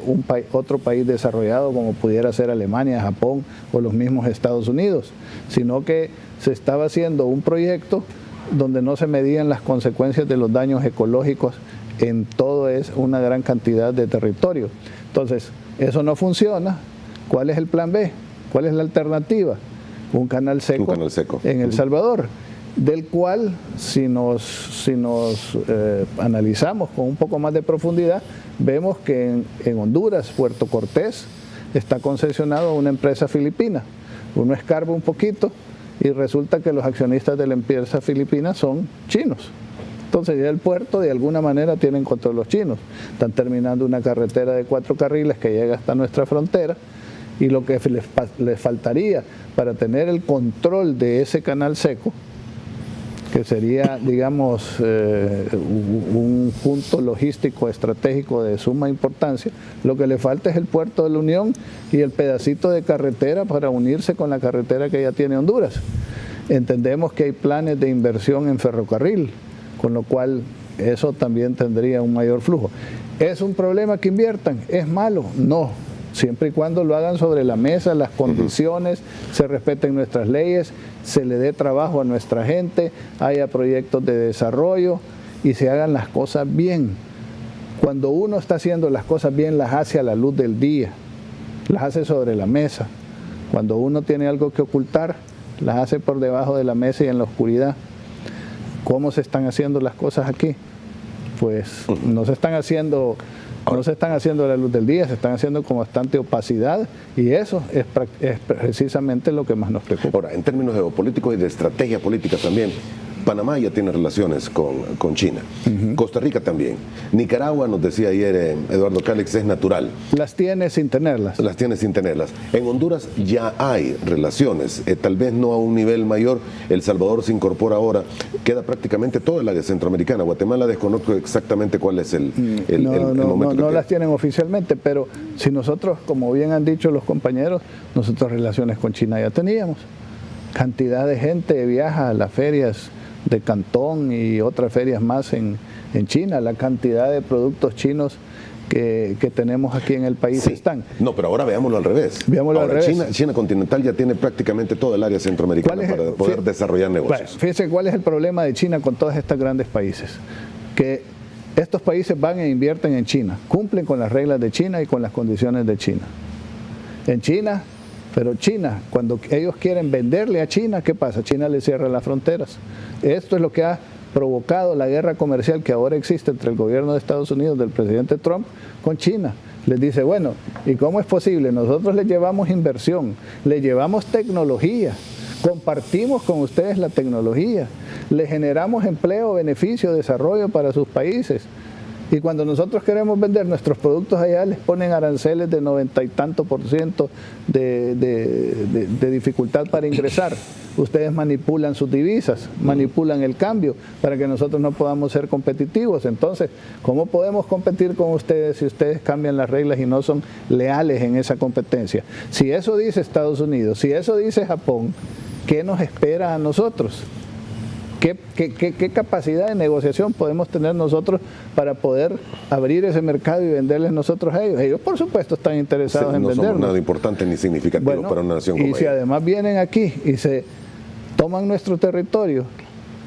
otro país desarrollado como pudiera ser Alemania, Japón o los mismos Estados Unidos, sino que se estaba haciendo un proyecto donde no se medían las consecuencias de los daños ecológicos en todo una gran cantidad de territorio. Entonces, eso no funciona. ¿Cuál es el plan B? ¿Cuál es la alternativa? Un canal seco en El Salvador, del cual si nos analizamos con un poco más de profundidad, vemos que en Honduras, Puerto Cortés, está concesionado a una empresa filipina. Uno escarba un poquito y resulta que los accionistas de la empresa filipina son chinos. Entonces ya el puerto de alguna manera tienen control los chinos. Están terminando una carretera de 4 carriles que llega hasta nuestra frontera, y lo que les faltaría para tener el control de ese canal seco que sería, digamos, un punto logístico estratégico de suma importancia. Lo que le falta es el puerto de la Unión y el pedacito de carretera para unirse con la carretera que ya tiene Honduras. Entendemos que hay planes de inversión en ferrocarril, con lo cual eso también tendría un mayor flujo. ¿Es un problema que inviertan? ¿Es malo? No. Siempre y cuando lo hagan sobre la mesa, las condiciones, se respeten nuestras leyes, se le dé trabajo a nuestra gente, haya proyectos de desarrollo y se hagan las cosas bien. Cuando uno está haciendo las cosas bien, las hace a la luz del día, las hace sobre la mesa. Cuando uno tiene algo que ocultar, las hace por debajo de la mesa y en la oscuridad. ¿Cómo se están haciendo las cosas aquí? Pues no se están haciendo a la luz del día, se están haciendo con bastante opacidad y eso es precisamente lo que más nos preocupa. Ahora, en términos geopolíticos y de estrategia política también, Panamá ya tiene relaciones con China, Costa Rica también. Nicaragua, nos decía ayer Eduardo Cálix, es natural. Las tiene sin tenerlas. Las tiene sin tenerlas. En Honduras ya hay relaciones, tal vez no a un nivel mayor. El Salvador se incorpora ahora, queda prácticamente toda el área centroamericana. Guatemala desconozco exactamente cuál es el momento. No las tienen oficialmente, pero si nosotros, como bien han dicho los compañeros, nosotros relaciones con China ya teníamos. Cantidad de gente viaja a las ferias de Cantón y otras ferias más en China, la cantidad de productos chinos que tenemos aquí en el país están. No, pero ahora veámoslo al revés. Veámoslo al revés. China continental ya tiene prácticamente todo el área centroamericana para poder desarrollar negocios. Fíjense cuál es el problema de China con todos estos grandes países, que estos países van e invierten en China, cumplen con las reglas de China y con las condiciones de China. En China, pero China, cuando ellos quieren venderle a China, ¿qué pasa? China le cierra las fronteras. Esto es lo que ha provocado la guerra comercial que ahora existe entre el gobierno de Estados Unidos, del presidente Trump, con China. Les dice, bueno, ¿y cómo es posible? Nosotros les llevamos inversión, les llevamos tecnología, compartimos con ustedes la tecnología, les generamos empleo, beneficio, desarrollo para sus países. Y cuando nosotros queremos vender nuestros productos allá, les ponen aranceles de 90 y tanto % de dificultad para ingresar. Ustedes manipulan sus divisas, manipulan el cambio para que nosotros no podamos ser competitivos. Entonces, ¿cómo podemos competir con ustedes si ustedes cambian las reglas y no son leales en esa competencia? Si eso dice Estados Unidos, si eso dice Japón, ¿qué nos espera a nosotros? ¿Qué capacidad de negociación podemos tener nosotros para poder abrir ese mercado y venderles nosotros a ellos? Ellos, por supuesto, están interesados en vendernos. No somos nada importante ni significativo para una nación como ella. Y si además vienen aquí y se toman nuestro territorio,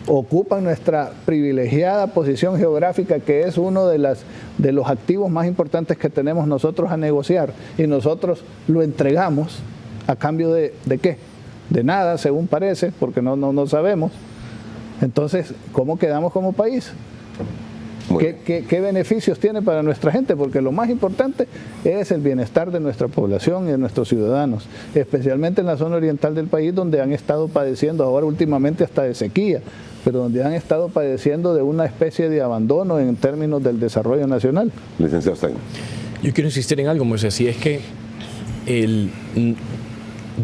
ocupan nuestra privilegiada posición geográfica, que es uno de los activos más importantes que tenemos nosotros a negociar, y nosotros lo entregamos a cambio de ¿qué? De nada, según parece, porque no sabemos. Entonces, ¿cómo quedamos como país? ¿Qué beneficios tiene para nuestra gente? Porque lo más importante es el bienestar de nuestra población y de nuestros ciudadanos, especialmente en la zona oriental del país, donde han estado padeciendo ahora últimamente hasta de sequía, pero donde han estado padeciendo de una especie de abandono en términos del desarrollo nacional. Licenciado Stein. Yo quiero insistir en algo, Moisés, y es que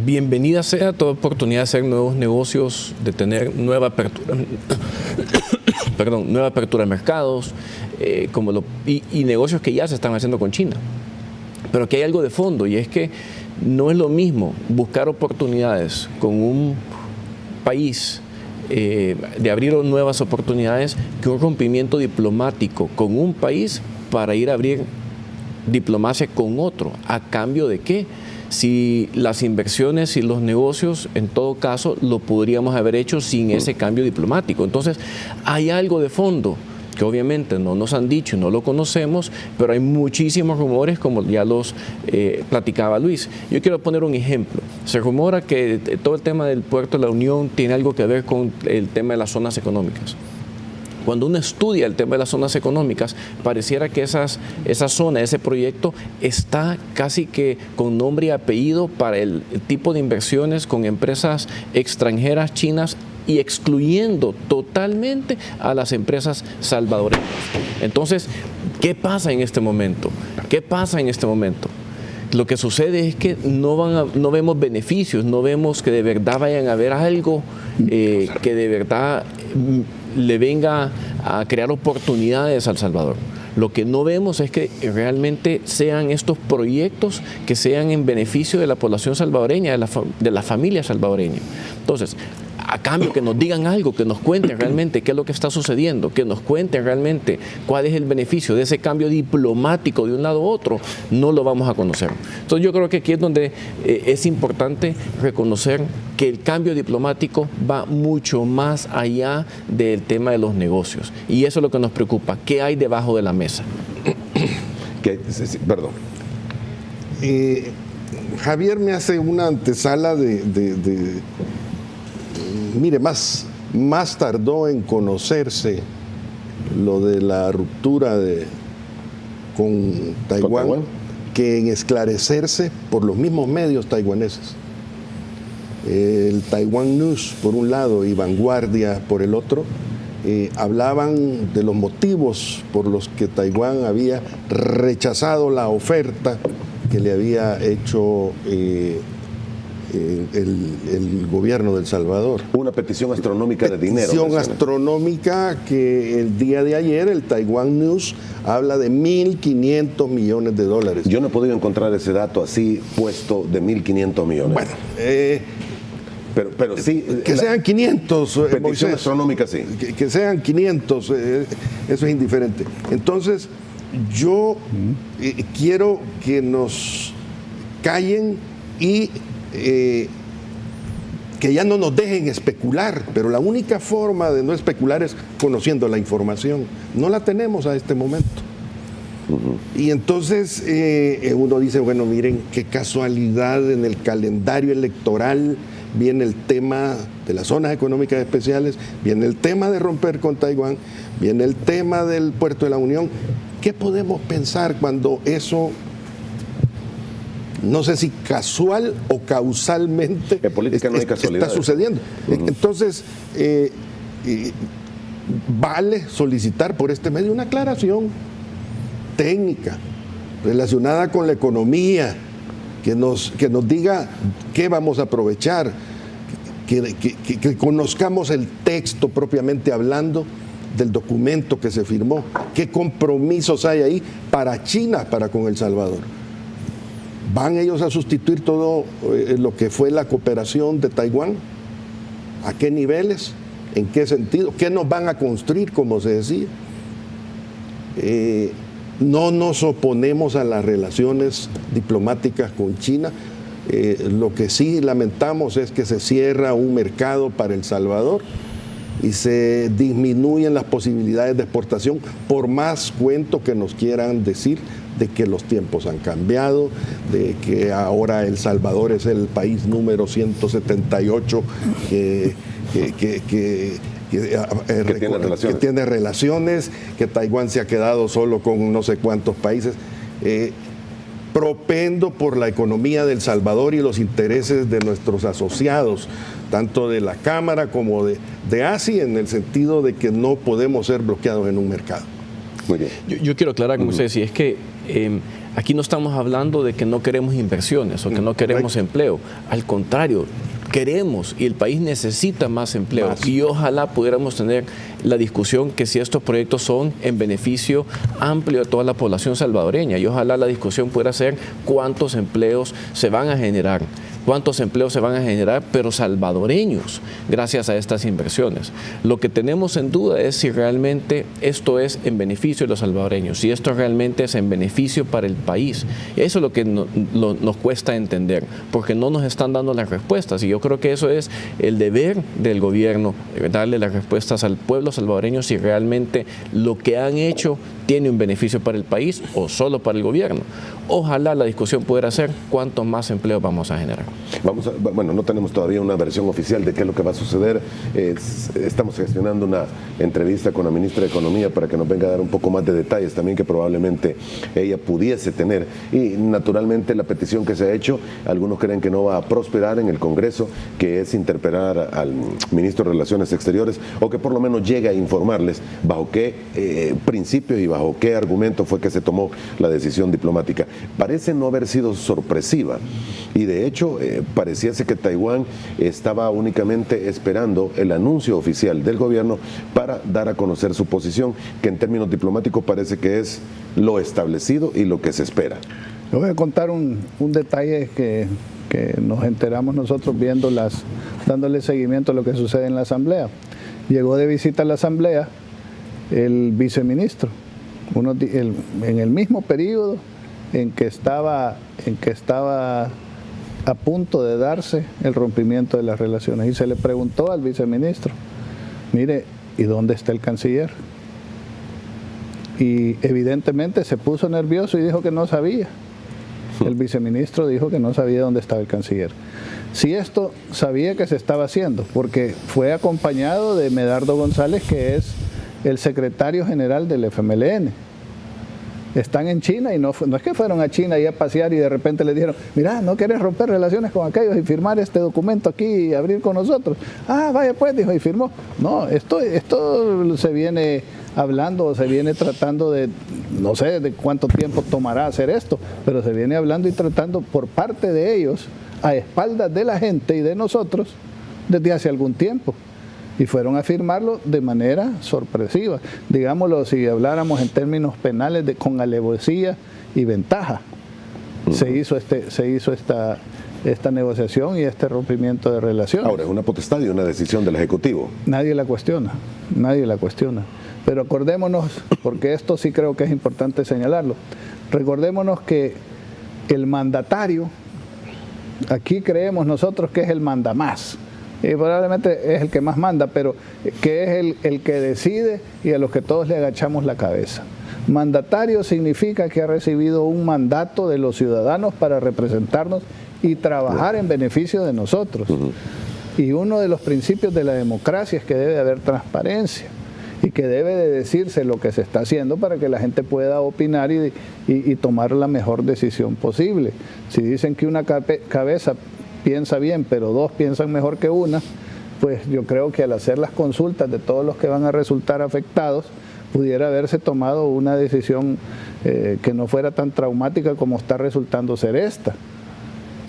bienvenida sea toda oportunidad de hacer nuevos negocios, de tener nueva apertura, nueva apertura de mercados, y negocios que ya se están haciendo con China. Pero aquí hay algo de fondo, y es que no es lo mismo buscar oportunidades con un país, de abrir nuevas oportunidades, que un rompimiento diplomático con un país para ir a abrir diplomacia con otro. ¿A cambio de qué? Si las inversiones y los negocios, en todo caso, lo podríamos haber hecho sin ese cambio diplomático. Entonces, hay algo de fondo que obviamente no nos han dicho y no lo conocemos, pero hay muchísimos rumores, como ya los platicaba Luis. Yo quiero poner un ejemplo. Se rumora que todo el tema del puerto de la Unión tiene algo que ver con el tema de las zonas económicas. Cuando uno estudia el tema de las zonas económicas, pareciera que esa zona, ese proyecto, está casi que con nombre y apellido para el tipo de inversiones con empresas extranjeras chinas y excluyendo totalmente a las empresas salvadoreñas. Entonces, ¿qué pasa en este momento? ¿Qué pasa en este momento? Lo que sucede es que no vemos beneficios, no vemos que de verdad vayan a haber algo que de verdad le venga a crear oportunidades a El Salvador. Lo que no vemos es que realmente sean estos proyectos que sean en beneficio de la población salvadoreña, de la familia salvadoreña. Entonces, a cambio que nos digan algo, que nos cuenten realmente qué es lo que está sucediendo, que nos cuenten realmente cuál es el beneficio de ese cambio diplomático de un lado a otro, no lo vamos a conocer. Entonces yo creo que aquí es donde es importante reconocer que el cambio diplomático va mucho más allá del tema de los negocios. Y eso es lo que nos preocupa, ¿qué hay debajo de la mesa? Perdón. Javier me hace una antesala mire, más tardó en conocerse lo de la ruptura con Taiwán que en esclarecerse por los mismos medios taiwaneses. El Taiwan News por un lado y Vanguardia por el otro, hablaban de los motivos por los que Taiwán había rechazado la oferta que le había hecho el gobierno de El Salvador. Una petición astronómica de dinero. Petición astronómica que el día de ayer el Taiwan News habla de $1.500 millones. Yo no he podido encontrar ese dato así puesto de 1.500 millones. Bueno, pero sí. que sean 500. Petición astronómica, sí. Que sean 500, eso es indiferente. Entonces, yo quiero que nos callen y que ya no nos dejen especular, pero la única forma de no especular es conociendo la información. No la tenemos a este momento. Y entonces uno dice, bueno, miren qué casualidad, en el calendario electoral viene el tema de las zonas económicas especiales, viene el tema de romper con Taiwán, viene el tema del Puerto de la Unión. ¿Qué podemos pensar cuando eso, no sé si casual o causalmente, en política no hay casualidad, está sucediendo? Entonces, vale solicitar por este medio una aclaración técnica relacionada con la economía, que nos diga qué vamos a aprovechar, que conozcamos el texto propiamente hablando del documento que se firmó, qué compromisos hay ahí para China, para con El Salvador. ¿Van ellos a sustituir todo lo que fue la cooperación de Taiwán? ¿A qué niveles? ¿En qué sentido? ¿Qué nos van a construir, como se decía? No nos oponemos a las relaciones diplomáticas con China. Lo que sí lamentamos es que se cierra un mercado para El Salvador y se disminuyen las posibilidades de exportación, por más cuento que nos quieran decir de que los tiempos han cambiado, de que ahora El Salvador es el país número 178 que tiene relaciones, que Taiwán se ha quedado solo con no sé cuántos países. Propendo por la economía de El Salvador y los intereses de nuestros asociados, tanto de la Cámara como de ASI, en el sentido de que no podemos ser bloqueados en un mercado. Muy bien. Yo quiero aclarar con ustedes, y es que aquí no estamos hablando de que no queremos inversiones o que no queremos empleo. Al contrario, queremos y el país necesita más empleo. Y ojalá pudiéramos tener la discusión que si estos proyectos son en beneficio amplio de toda la población salvadoreña, y ojalá la discusión pudiera ser cuántos empleos se van a generar. ¿Cuántos empleos se van a generar, pero salvadoreños, gracias a estas inversiones? Lo que tenemos en duda es si realmente esto es en beneficio de los salvadoreños, si esto realmente es en beneficio para el país. Eso es lo que nos cuesta entender, porque no nos están dando las respuestas. Y yo creo que eso es el deber del gobierno, darle las respuestas al pueblo salvadoreño si realmente lo que han hecho tiene un beneficio para el país o solo para el gobierno. Ojalá la discusión pudiera ser cuántos más empleos vamos a generar. Bueno, no tenemos todavía una versión oficial de qué es lo que va a suceder. Estamos gestionando una entrevista con la ministra de Economía para que nos venga a dar un poco más de detalles también que probablemente ella pudiese tener. Y naturalmente la petición que se ha hecho, algunos creen que no va a prosperar en el Congreso, que es interpelar al ministro de Relaciones Exteriores, o que por lo menos llegue a informarles bajo qué principios y bajo qué argumento fue que se tomó la decisión diplomática. Parece no haber sido sorpresiva y de hecho pareciese que Taiwán estaba únicamente esperando el anuncio oficial del gobierno para dar a conocer su posición, que en términos diplomáticos parece que es lo establecido y lo que se espera. Le voy a contar un detalle que nos enteramos nosotros dándole seguimiento a lo que sucede en la Asamblea. Llegó de visita a la Asamblea el viceministro, en el mismo periodo en que estaba a punto de darse el rompimiento de las relaciones, y se le preguntó al viceministro, mire, ¿y dónde está el canciller? Y evidentemente se puso nervioso y dijo que no sabía. El viceministro dijo que no sabía dónde estaba el canciller. Si esto sabía que se estaba haciendo, porque fue acompañado de Medardo González, que es el secretario general del FMLN. Están en China y no es que fueron a China y a pasear y de repente le dijeron, mira, ¿no quieres romper relaciones con aquellos y firmar este documento aquí y abrir con nosotros? Ah, vaya pues, dijo, y firmó. No, esto se viene hablando, se viene tratando de, no sé de cuánto tiempo tomará hacer esto, pero se viene hablando y tratando por parte de ellos, a espaldas de la gente y de nosotros, desde hace algún tiempo. Y fueron a firmarlo de manera sorpresiva. Digámoslo, si habláramos en términos penales, con alevosía y ventaja. Se hizo esta negociación y este rompimiento de relaciones. Ahora, es una potestad y una decisión del Ejecutivo. Nadie la cuestiona. Pero acordémonos, porque esto sí creo que es importante señalarlo, recordémonos que el mandatario, aquí creemos nosotros que es el mandamás, y probablemente es el que más manda, pero que es el que decide y a los que todos le agachamos la cabeza. Mandatario significa que ha recibido un mandato de los ciudadanos para representarnos y trabajar en beneficio de nosotros. Y uno de los principios de la democracia es que debe haber transparencia y que debe de decirse lo que se está haciendo para que la gente pueda opinar y tomar la mejor decisión posible. Si dicen que una cabeza piensa bien, pero dos piensan mejor que una, pues yo creo que al hacer las consultas de todos los que van a resultar afectados, pudiera haberse tomado una decisión que no fuera tan traumática como está resultando ser esta.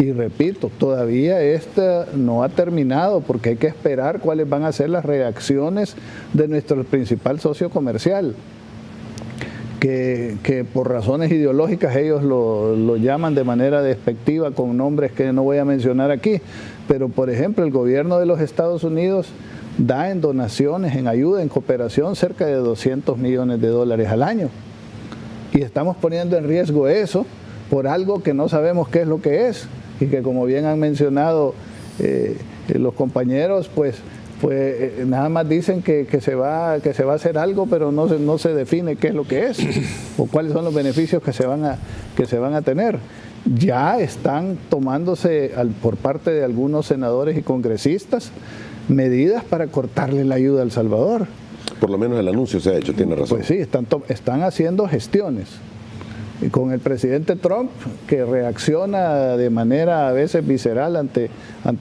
Y repito, todavía esta no ha terminado porque hay que esperar cuáles van a ser las reacciones de nuestro principal socio comercial, que por razones ideológicas ellos lo llaman de manera despectiva con nombres que no voy a mencionar aquí, pero por ejemplo el gobierno de los Estados Unidos da en donaciones, en ayuda, en cooperación cerca de $200 millones al año, y estamos poniendo en riesgo eso por algo que no sabemos qué es lo que es, y que como bien han mencionado los compañeros, pues nada más dicen que se va a hacer algo, pero no se define qué es lo que es o cuáles son los beneficios que se van a tener. Ya están tomándose por parte de algunos senadores y congresistas medidas para cortarle la ayuda a El Salvador. Por lo menos el anuncio se ha hecho, tiene razón. Pues sí, están haciendo gestiones. Y con el presidente Trump, que reacciona de manera a veces visceral ante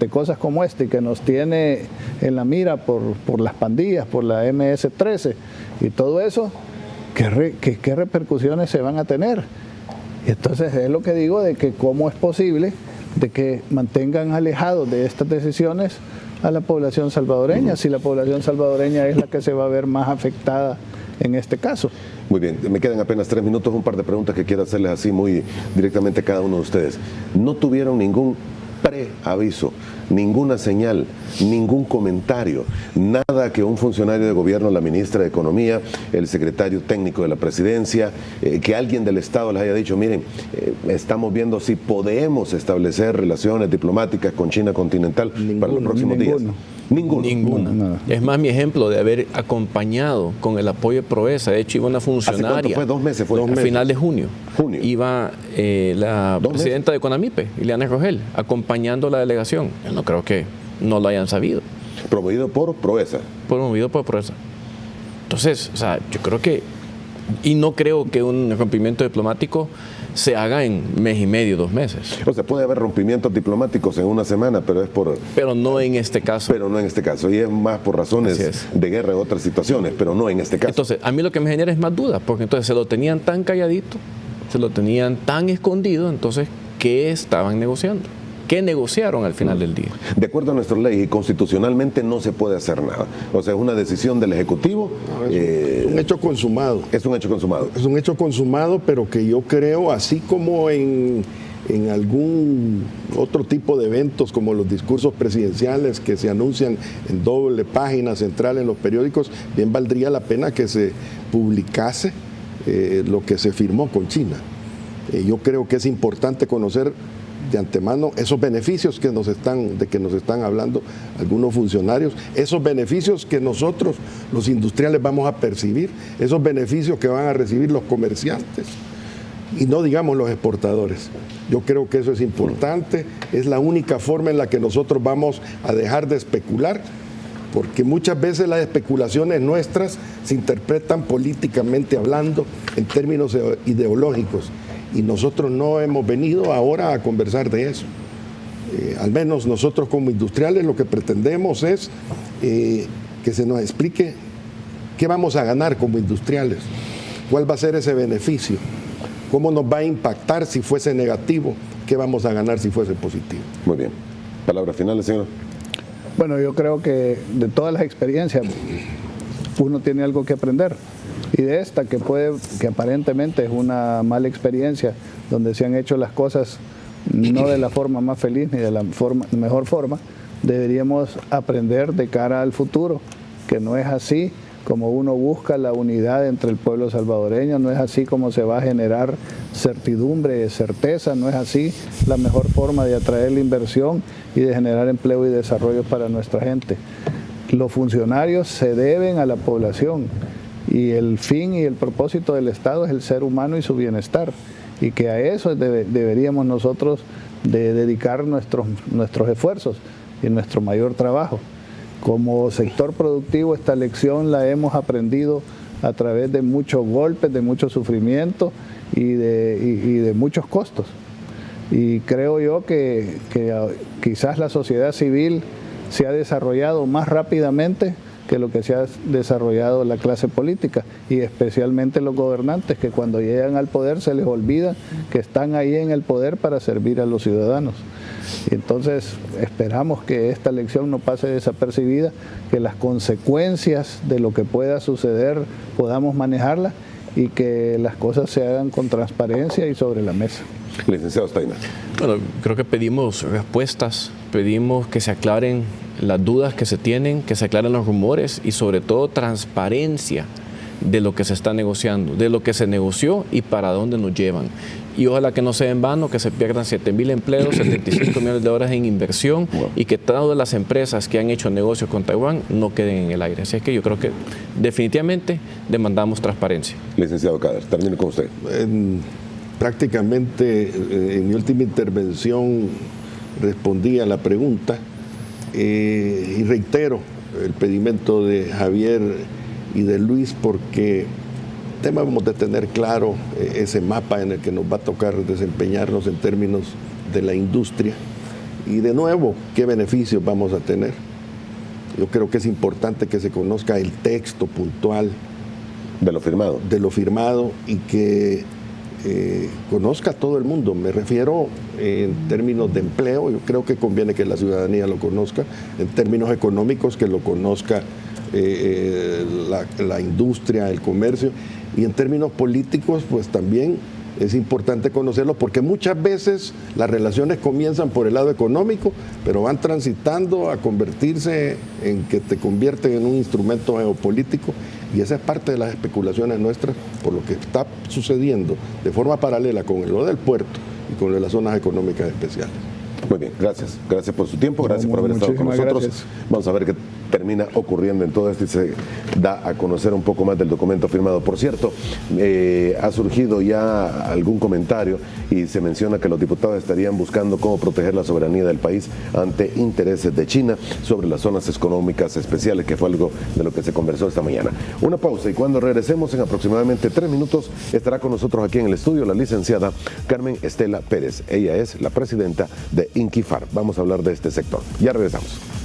cosas como esta y que nos tiene en la mira por las pandillas, por la MS-13 y todo eso, ¿qué repercusiones se van a tener? Y entonces es lo que digo de que cómo es posible de que mantengan alejados de estas decisiones a la población salvadoreña, si la población salvadoreña es la que se va a ver más afectada en este caso. Muy bien, me quedan apenas 3 minutos, un par de preguntas que quiero hacerles así muy directamente a cada uno de ustedes. ¿No tuvieron ningún preaviso, ninguna señal, ningún comentario, nada que un funcionario de gobierno, la ministra de Economía, el secretario técnico de la presidencia, que alguien del Estado les haya dicho, miren, estamos viendo si podemos establecer relaciones diplomáticas con China continental para los próximos días? Ninguno. No. Es más, mi ejemplo de haber acompañado con el apoyo de Proesa. De hecho, iba una funcionaria. ¿Hace cuánto fue? 2 meses. Fue a final de junio. Iba la presidenta de Conamipe, Ileana Rogel, acompañando la delegación. Yo no creo que no lo hayan sabido. Promovido por Proesa. Promovido por Proesa. Entonces, o sea, yo creo que, y no creo que un rompimiento diplomático se haga en mes y medio, 2 meses. O sea, puede haber rompimientos diplomáticos en una semana, pero es por... Pero no en este caso. Pero no en este caso. Y es más por razones de guerra y otras situaciones, pero no en este caso. Entonces, a mí lo que me genera es más dudas, porque entonces se lo tenían tan calladito, se lo tenían tan escondido, entonces, ¿qué estaban negociando? ¿Qué negociaron al final del día? De acuerdo a nuestra ley, constitucionalmente no se puede hacer nada. O sea, es una decisión del Ejecutivo. Es un hecho consumado. Es un hecho consumado. Es un hecho consumado, pero que yo creo, así como en algún otro tipo de eventos como los discursos presidenciales que se anuncian en doble página central en los periódicos, bien valdría la pena que se publicase lo que se firmó con China. Yo creo que es importante conocer de antemano esos beneficios de que nos están hablando algunos funcionarios, esos beneficios que nosotros, los industriales, vamos a percibir, esos beneficios que van a recibir los comerciantes y no digamos los exportadores. Yo creo que eso es importante, es la única forma en la que nosotros vamos a dejar de especular, porque muchas veces las especulaciones nuestras se interpretan políticamente hablando en términos ideológicos. Y nosotros no hemos venido ahora a conversar de eso. Al menos nosotros como industriales lo que pretendemos es que se nos explique qué vamos a ganar como industriales, cuál va a ser ese beneficio, cómo nos va a impactar si fuese negativo, qué vamos a ganar si fuese positivo. Muy bien. Palabras finales, señor. Bueno, yo creo que de todas las experiencias uno tiene algo que aprender. Y de esta, que aparentemente es una mala experiencia, donde se han hecho las cosas no de la forma más feliz ni de la mejor forma, deberíamos aprender de cara al futuro, que no es así como uno busca la unidad entre el pueblo salvadoreño, no es así como se va a generar certidumbre, certeza, no es así la mejor forma de atraer la inversión y de generar empleo y desarrollo para nuestra gente. Los funcionarios se deben a la población. Y el fin y el propósito del Estado es el ser humano y su bienestar, y que a eso deberíamos nosotros de dedicar nuestros esfuerzos y nuestro mayor trabajo. Como sector productivo, esta lección la hemos aprendido a través de muchos golpes, de mucho sufrimiento y de muchos costos. Y creo yo que quizás la sociedad civil se ha desarrollado más rápidamente que lo que se ha desarrollado la clase política, y especialmente los gobernantes, que cuando llegan al poder se les olvida que están ahí en el poder para servir a los ciudadanos. Y entonces esperamos que esta elección no pase desapercibida, que las consecuencias de lo que pueda suceder podamos manejarlas y que las cosas se hagan con transparencia y sobre la mesa. Licenciado Steiner. Bueno, creo que pedimos respuestas, pedimos que se aclaren las dudas que se tienen, que se aclaren los rumores y sobre todo transparencia de lo que se está negociando, de lo que se negoció y para dónde nos llevan. Y ojalá que no sea en vano, que se pierdan 7,000 empleos, 75 millones de dólares en inversión y que todas las empresas que han hecho negocios con Taiwán no queden en el aire. Así es que yo creo que definitivamente demandamos transparencia. Licenciado Cader, termino con usted. Prácticamente en mi última intervención respondí a la pregunta y reitero el pedimento de Javier y de Luis, porque debemos de tener claro ese mapa en el que nos va a tocar desempeñarnos en términos de la industria y de nuevo qué beneficios vamos a tener. Yo creo que es importante que se conozca el texto puntual de lo firmado y que conozca todo el mundo. Me refiero en términos de empleo, yo creo que conviene que la ciudadanía lo conozca, en términos económicos que lo conozca la industria, el comercio, y en términos políticos pues también es importante conocerlo, porque muchas veces las relaciones comienzan por el lado económico, pero van transitando a convertirse en que te convierten en un instrumento geopolítico, y esa es parte de las especulaciones nuestras por lo que está sucediendo de forma paralela con lo del puerto y con lo de las zonas económicas especiales. Muy bien, gracias. Gracias por su tiempo, gracias por haber estado con nosotros. Gracias. Vamos a ver qué termina ocurriendo en todo esto y se da a conocer un poco más del documento firmado. Por cierto, ha surgido ya algún comentario y se menciona que los diputados estarían buscando cómo proteger la soberanía del país ante intereses de China sobre las zonas económicas especiales, que fue algo de lo que se conversó esta mañana. Una pausa y cuando regresemos en aproximadamente 3 minutos estará con nosotros aquí en el estudio la licenciada Carmen Estela Pérez. Ella es la presidenta de INCIFAR. Vamos a hablar de este sector. Ya regresamos.